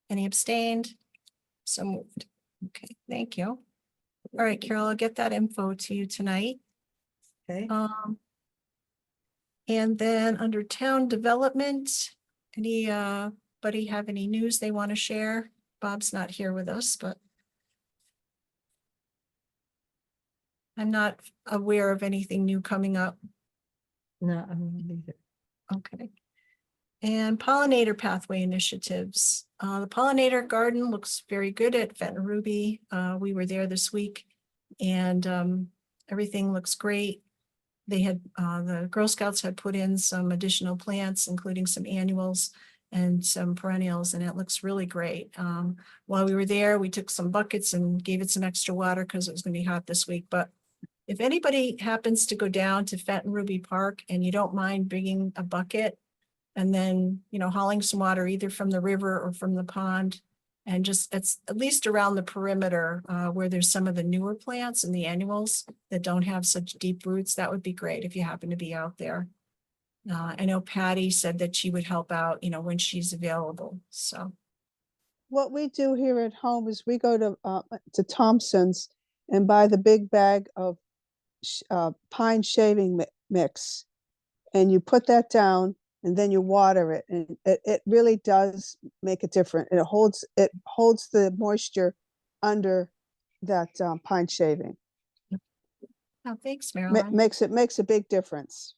Any abstained? So moved. Okay, thank you. All right, Carol, I'll get that info to you tonight. Okay, And then under town development, anybody have any news they want to share? Bob's not here with us, but I'm not aware of anything new coming up. no, I'm gonna leave it. Okay. And pollinator pathway initiatives. The pollinator garden looks very good at Fenton Ruby. We were there this week and everything looks great. They had, the Girl Scouts had put in some additional plants, including some annuals and some perennials, and it looks really great. While we were there, we took some buckets and gave it some extra water because it was gonna be hot this week, but if anybody happens to go down to Fenton Ruby Park and you don't mind bringing a bucket and then, hauling some water either from the river or from the pond, and just, it's at least around the perimeter where there's some of the newer plants and the annuals that don't have such deep roots, that would be great if you happen to be out there. I know Patty said that she would help out, when she's available, so. What we do here at home is we go to Thompson's and buy the big bag of pine shaving mix. And you put that down and then you water it, and it really does make a difference. It holds the moisture under that pine shaving. Oh, thanks, Marilyn. Makes a big difference.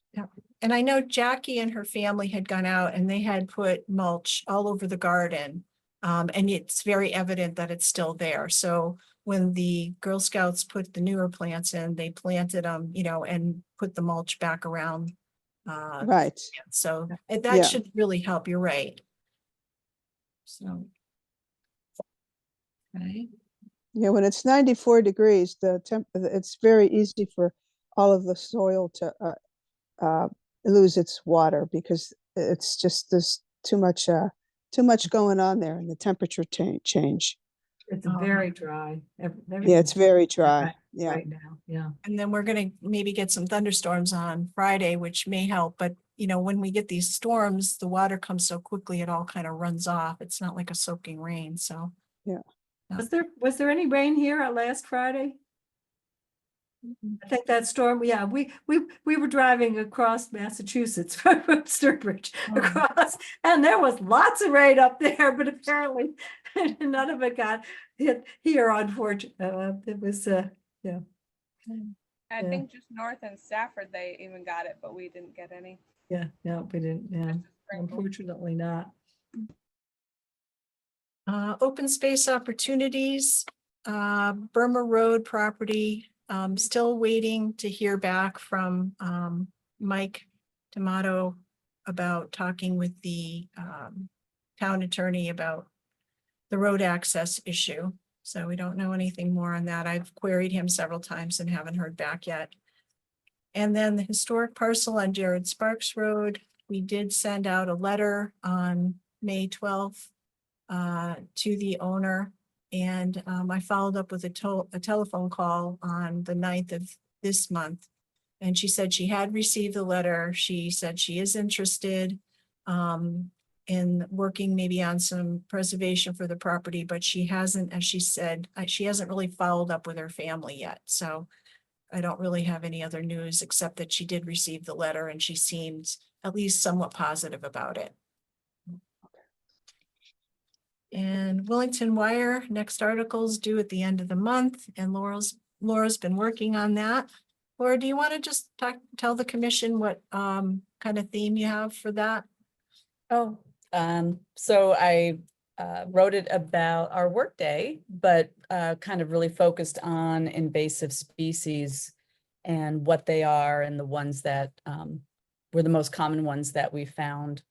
And I know Jackie and her family had gone out and they had put mulch all over the garden. And it's very evident that it's still there. So when the Girl Scouts put the newer plants in, they planted them, and put the mulch back around. Right. So Yeah. that should really help. You're right. So. Okay. Yeah, when it's 94 degrees, it's very easy for all of the soil to lose its water because it's just there's too much going on there and the temperature change. It's Um, very dry. Yeah, it's Everything's very dry. Right. Yeah. right now, yeah. And then we're gonna maybe get some thunderstorms on Friday, which may help, but when we get these storms, the water comes so quickly, it all kind of runs off. It's not like a soaking rain, so. Was there any rain here last Friday? I think that storm, yeah, we were driving across Massachusetts from Sturbridge Oh. across, and there was lots of rain up there, but apparently none of it got hit here, unfortunately. It was, yeah. I Yeah. think just north in Stafford, they even got it, but we didn't get any. Yeah, no, we didn't, yeah, Just a sprinkle. unfortunately not. Open space opportunities, Burma Road property, still waiting to hear back from, Mike Tomato about talking with the, town attorney about the road access issue. So we don't know anything more on that. I've queried him several times and haven't heard back yet. And then the historic parcel on Jared Sparks Road, we did send out a letter on May 12th to the owner. And I followed up with a telephone call on the 9th of this month. And she said she had received the letter. She said she is interested in working maybe on some preservation for the property, but she hasn't, as she said, she hasn't really followed up with her family yet. So I don't really have any other news except that she did receive the letter and she seemed at least somewhat positive about it. And Wellington Wire, next article's due at the end of the month, and Laura's been working on that. Laura, do you want to just tell the commission what kind of theme you have for that? Oh, so I wrote it about our workday, but kind of really focused on invasive species and what they are and the ones that were the most common ones that we found,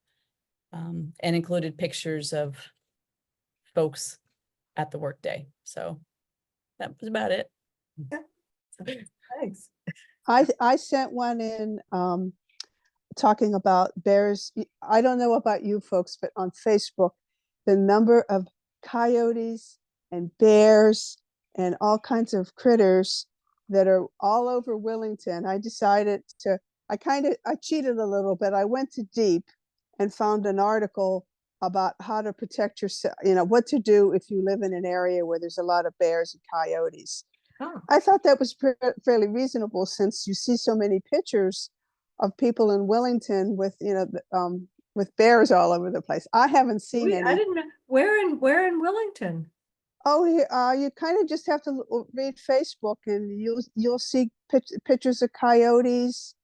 and included pictures of folks at the workday. So that was about it. Thanks. I sent one in talking about bears. I don't know about you folks, but on Facebook, the number of coyotes and bears and all kinds of critters that are all over Wellington. I decided to, I cheated a little bit. I went to Deep and found an article about how to protect yourself, what to do if you live in an area where there's a lot of bears and coyotes. Oh, I thought that was fairly reasonable, since you see so many pictures of people in Wellington with, with bears all over the place. I haven't seen I any. didn't know, where in Wellington? Oh, you kind of just have to read Facebook and you'll see pictures of coyotes,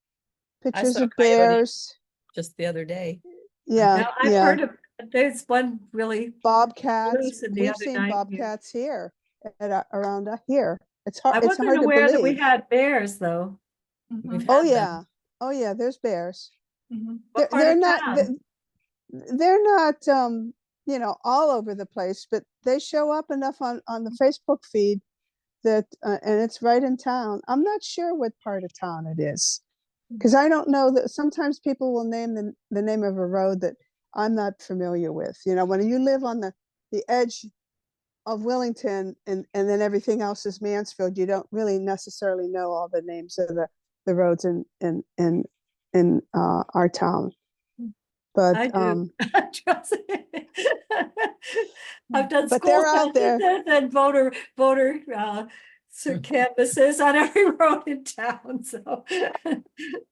pictures saw of coyote bears. just the other day. Yeah, Now, I've yeah. heard of, there's one really Bobcats. loose in the We've other seen night here. bobcats here around here. It's I hard. It's wasn't hard to aware that we believe. had bears, though. We've Oh had them. yeah, oh yeah. There's bears. What part They're of not. town? They're not. All over the place, but they show up enough on the Facebook feed that, and it's right in town. I'm not sure what part of town it is, because I don't know that. Sometimes people will name the name of a road that I'm not familiar with. When you live on the edge of Wellington and then everything else is Mansfield, you don't really necessarily know all the names of the roads in our town. But I do. Trust me. I've done But school they're out there. and voter canvases on every road in town, so.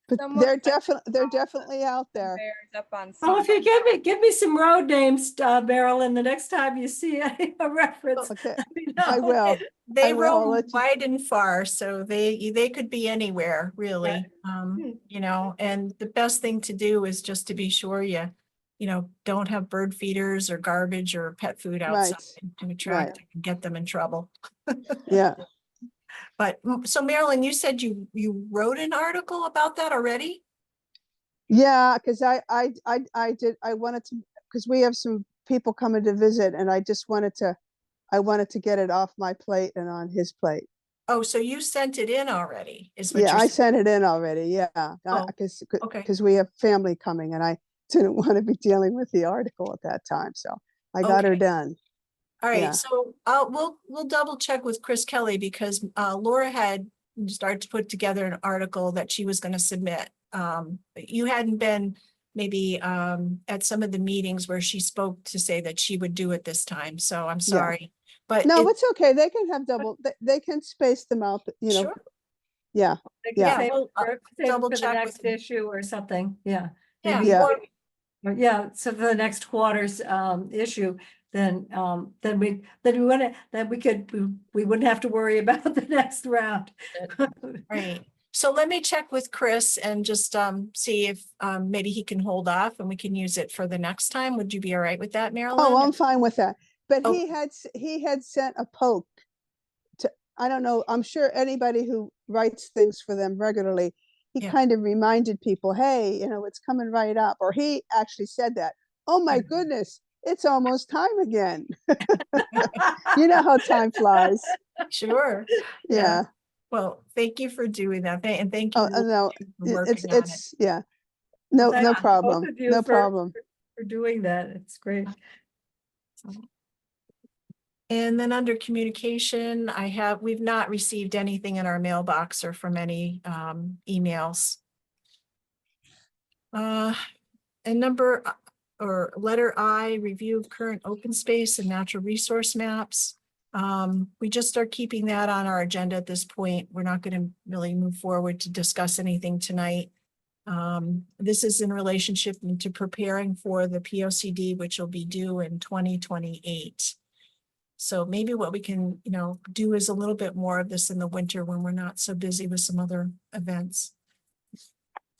But Someone they're mentioned definitely out there. bears up on. Well, if you give me some road names, Marilyn, the next time you see a reference. Okay, let me I know. will. They I will, I'll roam let you- wide and far, so they could be anywhere, really. And the best thing to do is just to be sure you don't have bird feeders or garbage or pet food outside to attract and get them in trouble. Yeah. But so Marilyn, you said you wrote an article about that already? Yeah, because I wanted to, because we have some people coming to visit, and I wanted to get it off my plate and on his plate. Oh, so you sent it in already, is what Yeah, you're I saying? sent it in already. Yeah, Oh, because okay. we have family coming, and I didn't want to be dealing with the article at that time, so I got her Okay. done. All right, Yeah. so we'll double check with Chris Kelly, because Laura had started to put together an article that she was going to submit. But you hadn't been maybe at some of the meetings where she spoke to say that she would do it this time, so I'm Yeah. sorry. But No, it's okay. They can have double. They can space them out. Sure. Yeah. They can Yeah. save We'll, it for double the check next with- issue or something, yeah. Yeah, Maybe- Yeah. or- Yeah, so for the next quarter's issue, then we wouldn't have to worry about the next round. right. So let me check with Chris and just see if maybe he can hold off and we can use it for the next time. Would you be all right with that, Marilyn? Oh, I'm fine with that. But Oh. he had sent a poke to, I don't know, I'm sure anybody who writes things for them regularly, he Yeah. kind of reminded people, hey, it's coming right up. Or he actually said that. Oh my goodness, it's almost time again. You know how time flies. Sure. Yeah. Well, thank you for doing that. And thank you Oh, Lou, no, for it- working on it. it's, yeah. No, Thank no you, both problem, of you no for- problem. For doing that. It's great. And then under communication, we've not received anything in our mailbox or from any emails. And or letter I, review of current open space and natural resource maps. We just are keeping that on our agenda at this point. We're not going to really move forward to discuss anything tonight. This is in relationship to preparing for the POCD, which will be due in 2028. So maybe what we can, do is a little bit more of this in the winter when we're not so busy with some other events.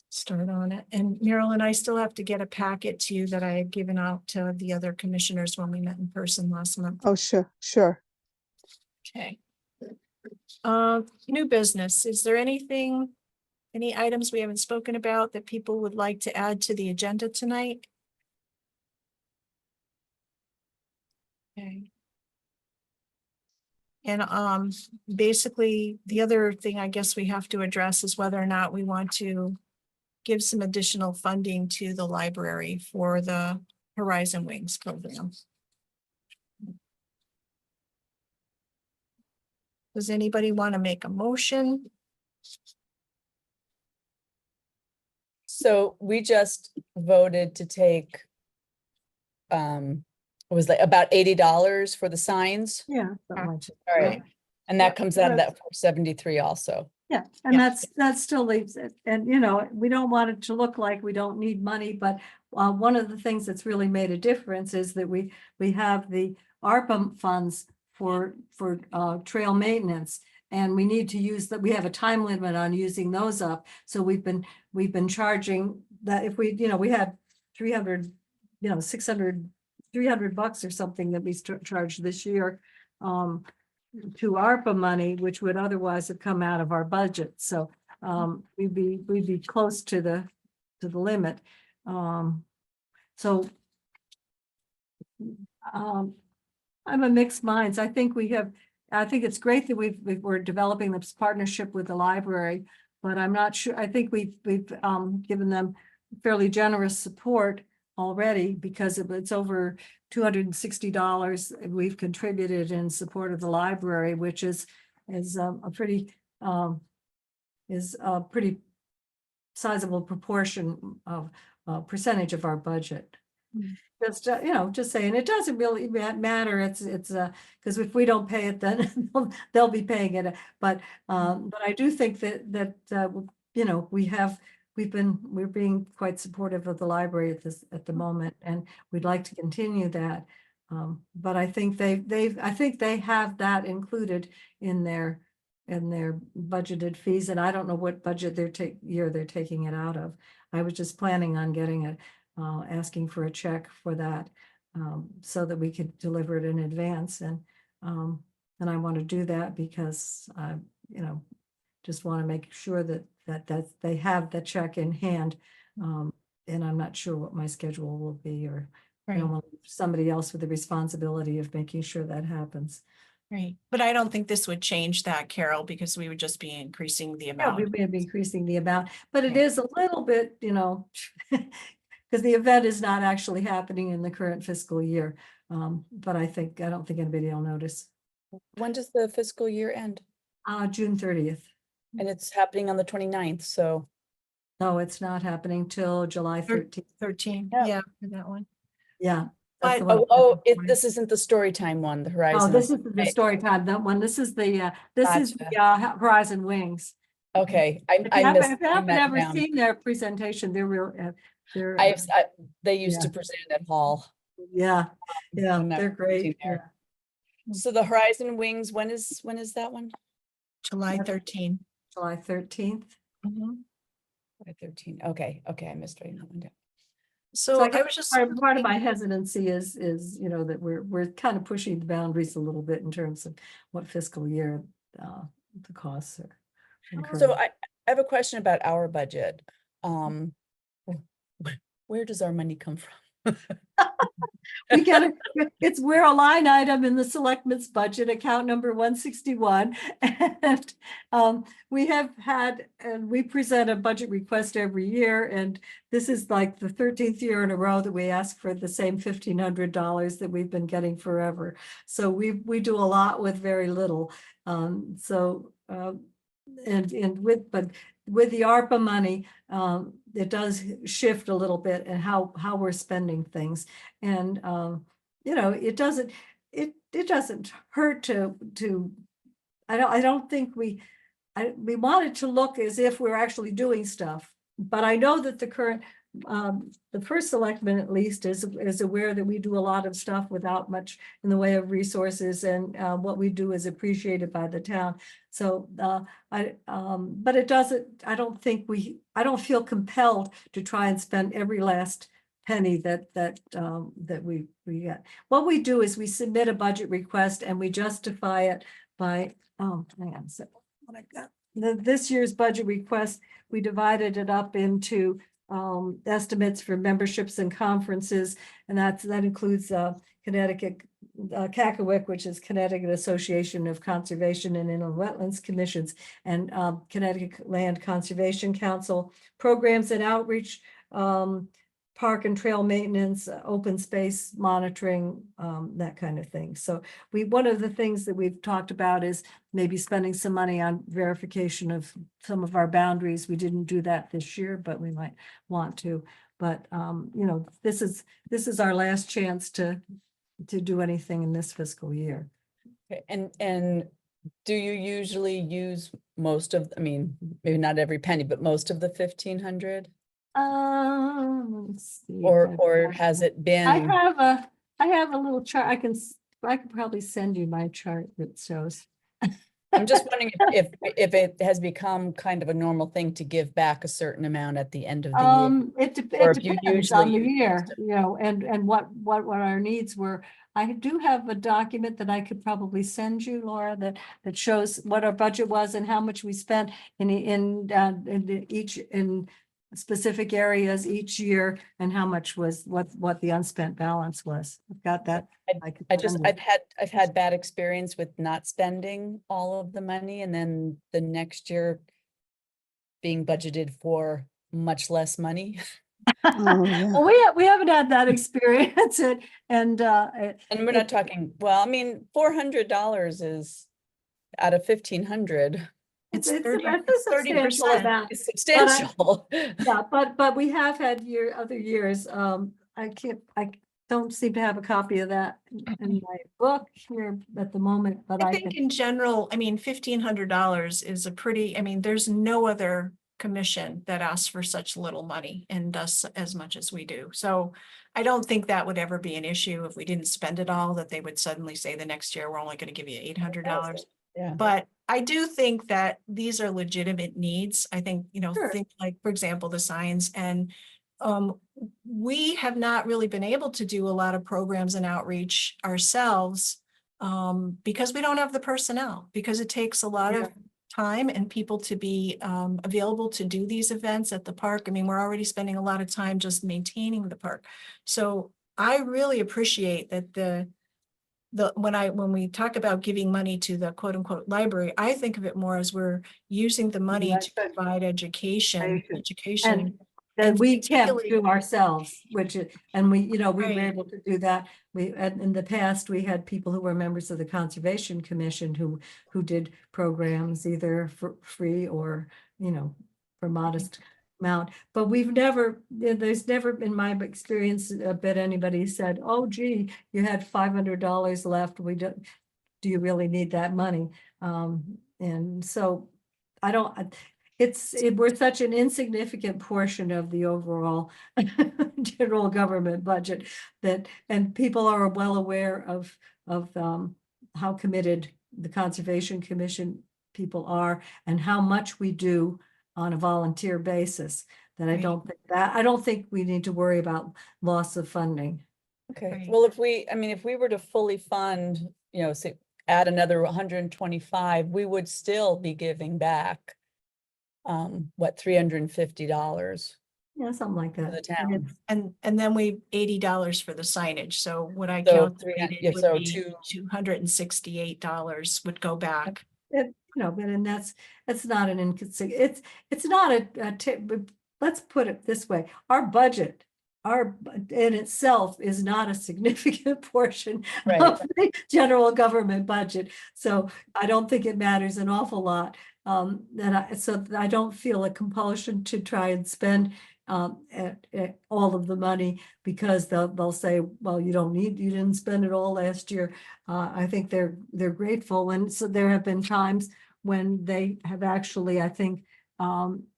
Start on it. And Marilyn, I still have to get a packet to you that I had given out to the other commissioners when we met in person last month. Oh, sure, sure. Okay. New business. Is there any items we haven't spoken about that people would like to add to the agenda tonight? Okay. And basically, the other thing I guess we have to address is whether or not we want to give some additional funding to the library for the Horizon Wings program. Does anybody want to make a motion? So we just voted to take it was like about $80 for the signs. Yeah. something like that. All right. And that comes out of That's- that 473 also. Yeah, and Yeah. that still leaves it, and we don't want it to look like we don't need money, but one of the things that's really made a difference is that we have the ARPA funds for trail maintenance. And we need to use that, we have a time limit on using those up, so we've been charging that if we had 300, 600, $300 or something that we charged this year. To ARPA money, which would otherwise have come out of our budget. So we'd be close to the limit. So I'm a mixed minds. I think it's great that we're developing this partnership with the library, but I'm not sure. I think we've given them fairly generous support already because it's over $260 we've contributed in support of the library, which is a pretty sizable proportion of percentage of our budget. Mm. Just saying, it doesn't really matter. It's because if we don't pay it, then they'll be paying it. But I do think that we're being quite supportive of the library at the moment, and we'd like to continue that. But I think they have that included in their budgeted fees, and I don't know what budget year they're taking it out of. I was just planning on getting it, asking for a check for that, so that we could deliver it in advance, and I want to do that because I, just want to make sure that they have the check in hand. And I'm not sure what my schedule will be, or I don't want somebody else with the responsibility of making sure that happens. Right. But I don't think this would change that, Carol, because we would just be increasing the Yeah, amount. we may be increasing the amount, but it Okay. is a little bit, because the event is not actually happening in the current fiscal year. But I don't think anybody will notice. When does the fiscal year end? June 30th. And it's happening on the 29th. So No, it's not happening till July 13th. 13, Yeah. yeah, for that one. Yeah. that's the But- one. this isn't the story time one, the Oh, Horizon. this is the Right. story time, that one. This is the Gotcha. Horizon Wings. Okay, If you I haven't- missed. if you I haven't met ever them. seen their presentation, they're real, they're, They used Yeah. to present at Hall. yeah, when I they're was great. teaching Yeah. there. So the Horizon Wings, when is that one? July Yep. 13. July 13th. Mhm. By 13. Okay, I missed writing that one down. So I I guess was just. part of my hesitancy is, that we're kind of pushing the boundaries a little bit in terms of what fiscal year the costs are. incurred. So I have a question about our budget. Where does our money come from? We get it, we're a line item in the selectmen's budget, account number 161. And we have had, and we present a budget request every year, and this is like the 13th year in a row that we ask for the same $1,500 that we've been getting forever. So we do a lot with very little. And with the ARPA money, it does shift a little bit and how we're spending things. And it doesn't hurt to I don't think we want it to look as if we're actually doing stuff. But I know that the first selectman at least is aware that we do a lot of stuff without much in the way of resources, and what we do is appreciated by the town. So but it doesn't, I don't feel compelled to try and spend every last penny that we get. What we do is we submit a budget request and we justify it by, hang on a second. What I got. This year's budget request, we divided it up into estimates for memberships and conferences, and that includes Connecticut CACAWIC, which is Connecticut Association of Conservation and Inland Wetlands Commissions, and Connecticut Land Conservation Council, programs and outreach, park and trail maintenance, open space monitoring, that kind of thing. So one of the things that we've talked about is maybe spending some money on verification of some of our boundaries. We didn't do that this year, but we might want to. But this is our last chance to do anything in this fiscal year. Okay, and do you usually use most of, I mean, maybe not every penny, but most of the 1,500? Let's see. Or has it been? I have a little chart. I could probably send you my chart that shows. I'm just wondering if it has become kind of a normal thing to give back a certain amount at the end of the year. It Or if you depends on the usually year, and what our needs were. I do have a document that I could probably send you, Laura, that shows what our budget was and how much we spent in specific areas each year, and how much was what the unspent balance was. I've got that. I've had bad experience with not spending all of the money, and then the next year being budgeted for much less money. Oh, yeah. Well, we haven't had that experience, and And we're not talking, well, I mean, $400 is out of 1,500. It's it's 30 a substantial 30%. amount. It's substantial. Yeah, but we have had other years. I don't seem to have a copy of that in my book here at the moment, but I I think can. in general, I mean, $1,500 is a pretty, I mean, there's no other commission that asks for such little money and does as much as we do. So I don't think that would ever be an issue if we didn't spend it all, that they would suddenly say the next year, we're only going to give you $800. Yeah. But I do think that these are legitimate needs. I think, Sure. think like, for example, the signs, and we have not really been able to do a lot of programs and outreach ourselves because we don't have the personnel, because it takes a lot of time and people to be available to do these events at the park. I mean, we're already spending a lot of time just maintaining the park. So I really appreciate that when we talk about giving money to the quote unquote library, I think of it more as we're using the money to Right. provide education. And we can't particularly- do ourselves, and we were Right. able to do that. In the past, we had people who were members of the Conservation Commission who did programs either for free or, for modest amount. But there's never in my experience been anybody said, oh gee, you had $500 left. Do you really need that money? And so we're such an insignificant portion of the overall general government budget and people are well aware of how committed the Conservation Commission people are and how much we do on a volunteer basis, that I don't think we need to worry about loss of funding. Okay, Right. well, if we were to fully fund, say, add another 125, we would still be giving back, $350 Yeah, something like for that. the town. And then we $80 for the signage. So what I So calculated yeah, would so be $268 would go back. But and that's not an inconsiderate, it's not but let's put it this way, our budget, in itself is not a significant portion Right. of the general government budget. So I don't think it matters an awful lot. So I don't feel a compulsion to try and spend all of the money, because they'll say, well, you didn't spend it all last year. I think they're grateful. And so there have been times when they have actually, I think,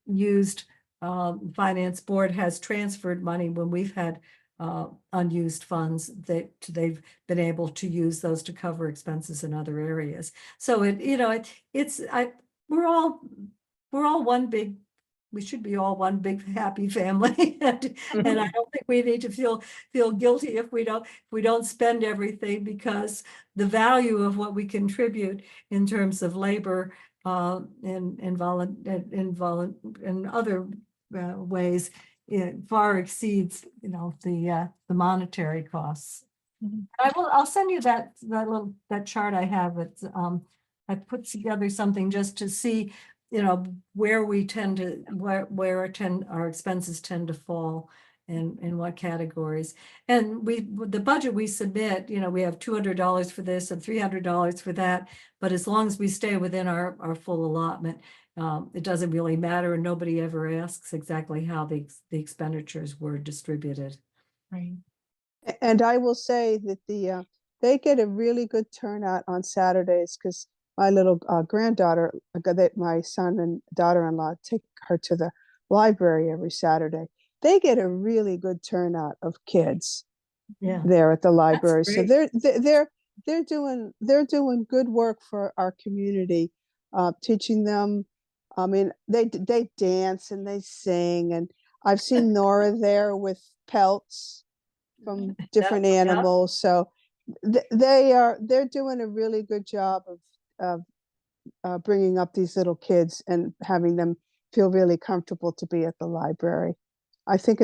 used, finance board has transferred money when we've had unused funds that they've been able to use those to cover expenses in other areas. So we're all one big, we should be all one big happy family. And I don't think we need to feel guilty if we don't spend everything, because the value of what we contribute in terms of labor and other ways, it far exceeds, the monetary costs. Mhm. I'll send you that chart I have. It's I put together something just to see, where our expenses tend to fall and in what categories. And the budget we submit, we have $200 for this and $300 for that. But as long as we stay within our full allotment, it doesn't really matter, and nobody ever asks exactly how the expenditures were distributed. Right. And I will say that they get a really good turnout on Saturdays, because my little granddaughter, that my son and daughter-in-law take her to the library every Saturday. They get a really good turnout of kids Yeah. there at the library. So great. they're doing good work for our community, teaching them. I mean, they dance and they sing, and I've seen Nora there with pelts from different Yeah. animals. So they're doing a really good job of bringing up these little kids and having them feel really comfortable to be at the library. I think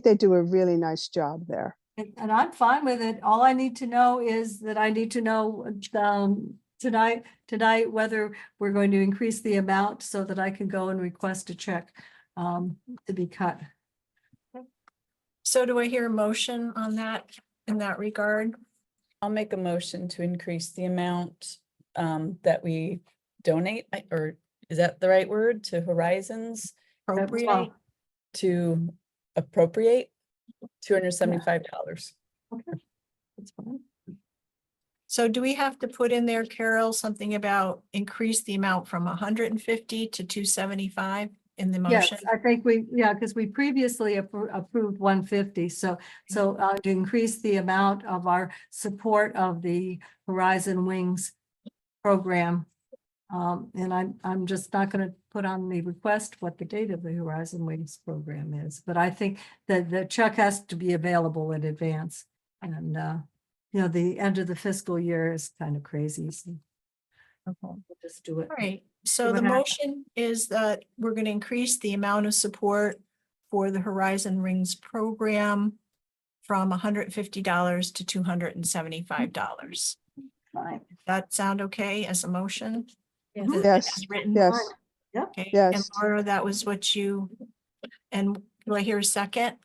they do a really nice job there. And I'm fine with it. All I need to know is that I need to know tonight whether we're going to increase the amount so that I can go and request a check to be cut. So do I hear a motion on that, in that regard? I'll make a motion to increase the amount that we donate, or is that the right word, to Horizons, Appropriate? to appropriate $275. That's fine. So do we have to put in there, Carol, something about increase the amount from 150 to 275 in the Yes, motion? I think because we previously approved 150, so to increase the amount of our support of the Horizon Wings program. And I'm just not going to put on the request what the date of the Horizon Wings program is, but I think that the check has to be available in advance. And the end of the fiscal year is kind of crazy, so we'll just do it. All right, so what the happens. motion is that we're going to increase the amount of support for the Horizon Rings program from $150 to $275. Fine. That sound okay as a motion? Yes. Yes, As written? yes, Okay, yes. and Laura, that was what you, and do I hear a second?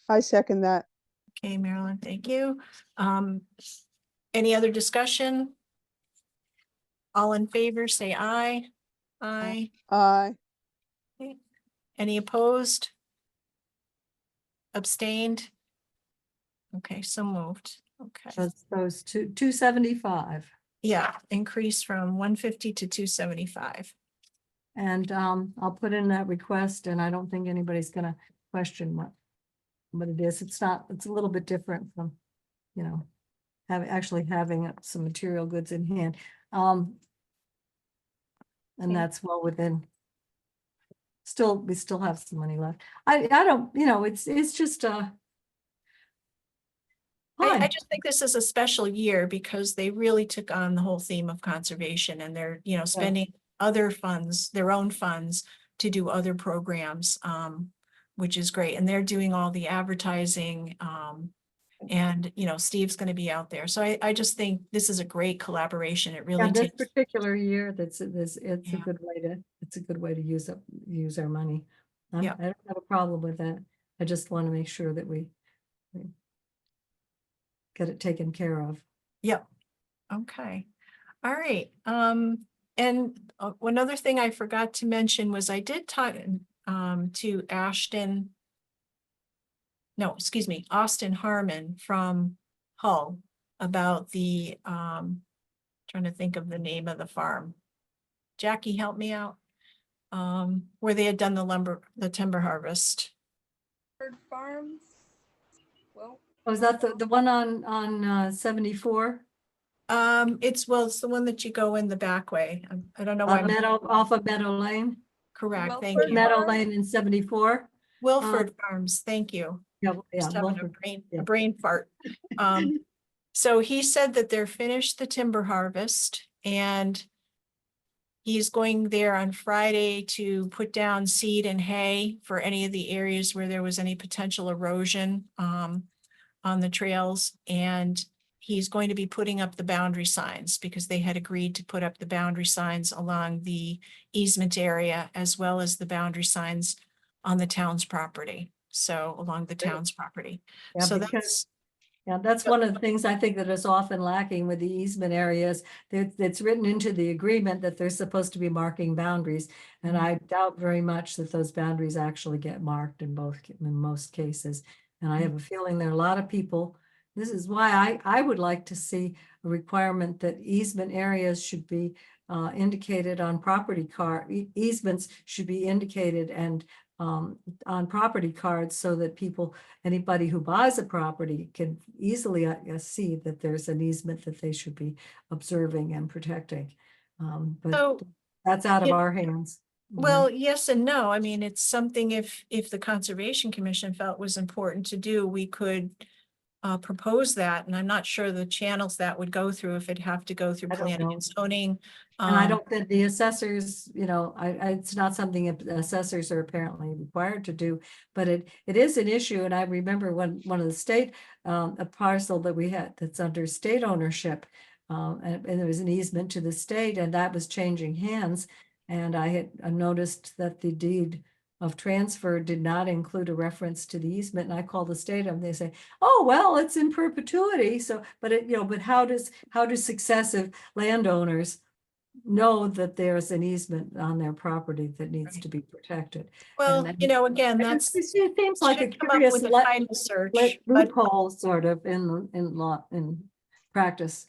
I second that. Okay, Marilyn, thank you. Any other discussion? All in favor, say aye. Aye. Aye. Any opposed? Abstained? Okay, so moved. Okay, Those 275. yeah, increase from 150 to 275. And I'll put in that request, and I don't think anybody's gonna question what it is. It's a little bit different from, actually having some material goods in hand. And Okay. that's well within. We still have some money left. I don't, it's just I fine. just think this is a special year because they really took on the whole theme of conservation, and they're, spending other funds, their own funds, to do other programs, which is great. And they're doing all the advertising. And, you know, Steve's going to be out there. So I just think this is a great collaboration. It really Yeah, this takes. particular year, it's a Yeah. good way to, use our money. Yeah. I don't have a problem with that. I just want to make sure that we get it taken care of. Yep. Okay. All right. And one other thing I forgot to mention was I did talk to Ashton. No, excuse me, Austin Harmon from Hull about the trying to think of the name of the farm. Jackie, help me out. Where they had done the timber harvest. Bird Farms. Well, Oh, is that the one on 74? It's the one that you go in the back way. I don't know why. Off of Meadow Lane? Correct, thank Wilford you. Meadow Farm? Lane in 74? Wilford Farms, thank you. Yeah, Just having Wilford. a yeah. brain fart. So he said that they're finished the timber harvest and he's going there on Friday to put down seed and hay for any of the areas where there was any potential erosion on the trails. And he's going to be putting up the boundary signs because they had agreed to put up the boundary signs along the easement area as well as the boundary signs on the town's property. So along the town's property. Yeah, So because that's one of the things I think that is often lacking with the easement areas. It's written into the agreement that they're supposed to be marking boundaries. And I doubt very much that those boundaries actually get marked in most cases. And I have a feeling there are a lot of people. This is why I would like to see a requirement that easement areas should be indicated on property card. Easements should be indicated and on property cards so that anybody who buys a property can easily see that there's an easement that they should be observing and protecting. But So, that's out of yeah, our hands. well, yes and no. I mean, it's something if the Conservation Commission felt was important to do, we could propose that. And I'm not sure the channels that would go through, if it'd have to go through I don't planning know. and zoning. And I don't think the assessors, it's not something that assessors are apparently required to do, but it is an issue. And I remember when one of the state, a parcel that we had that's under state ownership, and there was an easement to the state and that was changing hands. And I had noticed that the deed of transfer did not include a reference to the easement. And I called the state and they say, oh, well, it's in perpetuity. So, but but how do successive landowners know that there's an easement on their property that needs Right. to be protected? Well, And again, it that's. seems like a should come up curious with a title search, but loophole sort of in practice.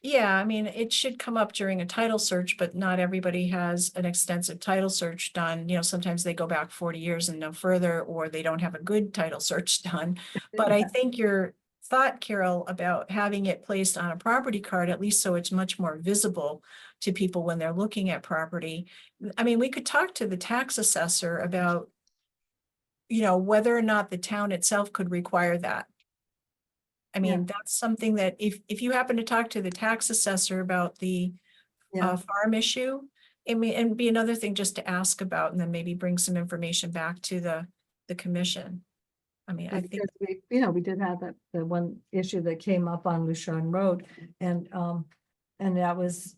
yeah, I mean, it should come up during a title search, but not everybody has an extensive title search done. Sometimes they go back 40 years and no further, or they don't have a good title search done. But I think your thought, Carol, about having it placed on a property card, at least so it's much more visible to people when they're looking at property. I mean, we could talk to the tax assessor about, whether or not the town itself could require that. I mean, that's something that if you happen to talk to the tax assessor about the farm issue, and be another thing just to ask about, and then maybe bring some information back to the commission. I mean, I think, Because we did have the one issue that came up on Lushon Road, and that was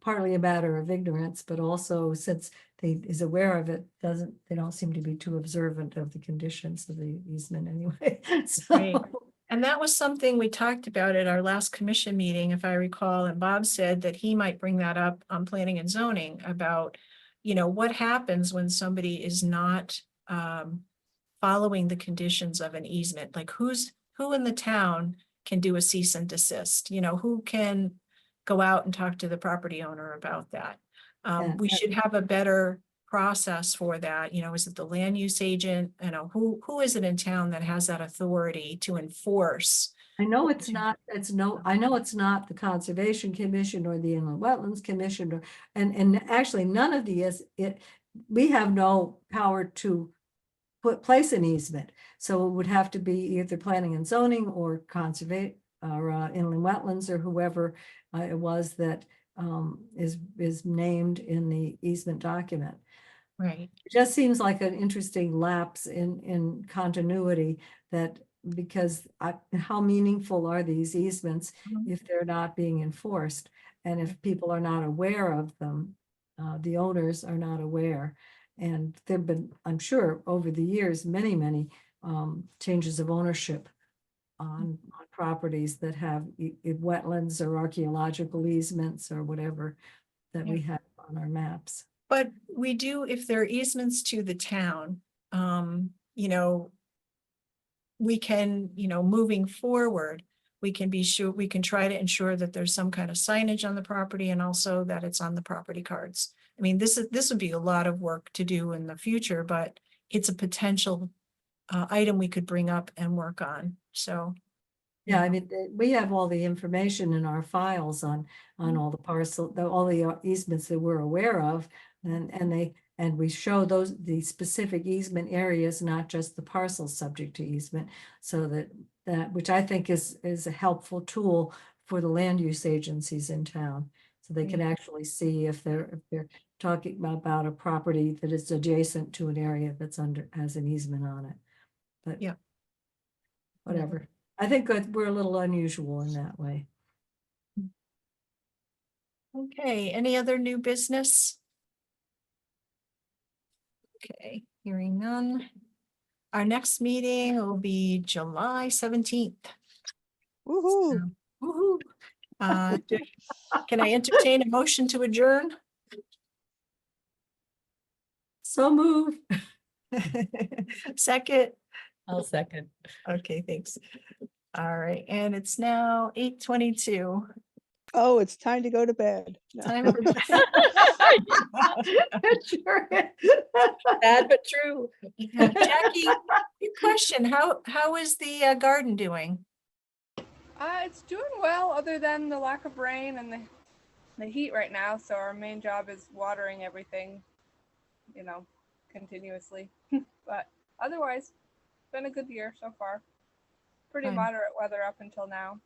partly a matter of ignorance, but also since is aware of it, they don't seem to be too observant of the conditions of the easement anyway. So. Right. And that was something we talked about at our last commission meeting, if I recall, and Bob said that he might bring that up on planning and zoning about, what happens when somebody is not following the conditions of an easement, like who in the town can do a cease and desist, who can go out and talk to the property owner about that. We should have a better process for that. Is it the land use agent? Who is it in town that has that authority to enforce? I know it's not the Conservation Commission or the Inland Wetlands Commission and actually none of we have no power to place an easement. So it would have to be either planning and zoning or conservation or inland wetlands or whoever it was that is named in the easement document. Right. It just seems like an interesting lapse in continuity that because how meaningful are these easements Mhm. if they're not being enforced? And if people are not aware of them, the owners are not aware. And there've been, I'm sure, over the years, many changes of ownership on properties that have wetlands or archaeological easements or whatever that we have on our maps. But we do, if there are easements to the town, you know, we can, moving forward, we can be sure, we can try to ensure that there's some kind of signage on the property and also that it's on the property cards. I mean, this would be a lot of work to do in the future, but it's a potential item we could bring up and work on, so. Yeah, I mean, we have all the information in our files on all the all the easements that we're aware of. And we show the specific easement areas, not just the parcels subject to easement. So that which I think is a helpful tool for the land use agencies in town. So they can actually see if they're talking about a property that is adjacent to an area that's has an easement on it. But Yeah. whatever. I think that we're a little unusual in that way. Okay, any other new business? Okay, hearing none. Our next meeting will be July 17th. Woohoo. Woohoo. Can I entertain a motion to adjourn? So move. Second, I'll second. okay, thanks. All right, and it's now 8:22. Oh, it's time to go to bed. No. Time for. Sure. Sad but true. Jackie, good question. How is the garden doing? It's doing well, other than the lack of rain and the heat right now. So our main job is watering everything, continuously. But otherwise, it's been a good year so far. Pretty Fine. moderate weather up until now.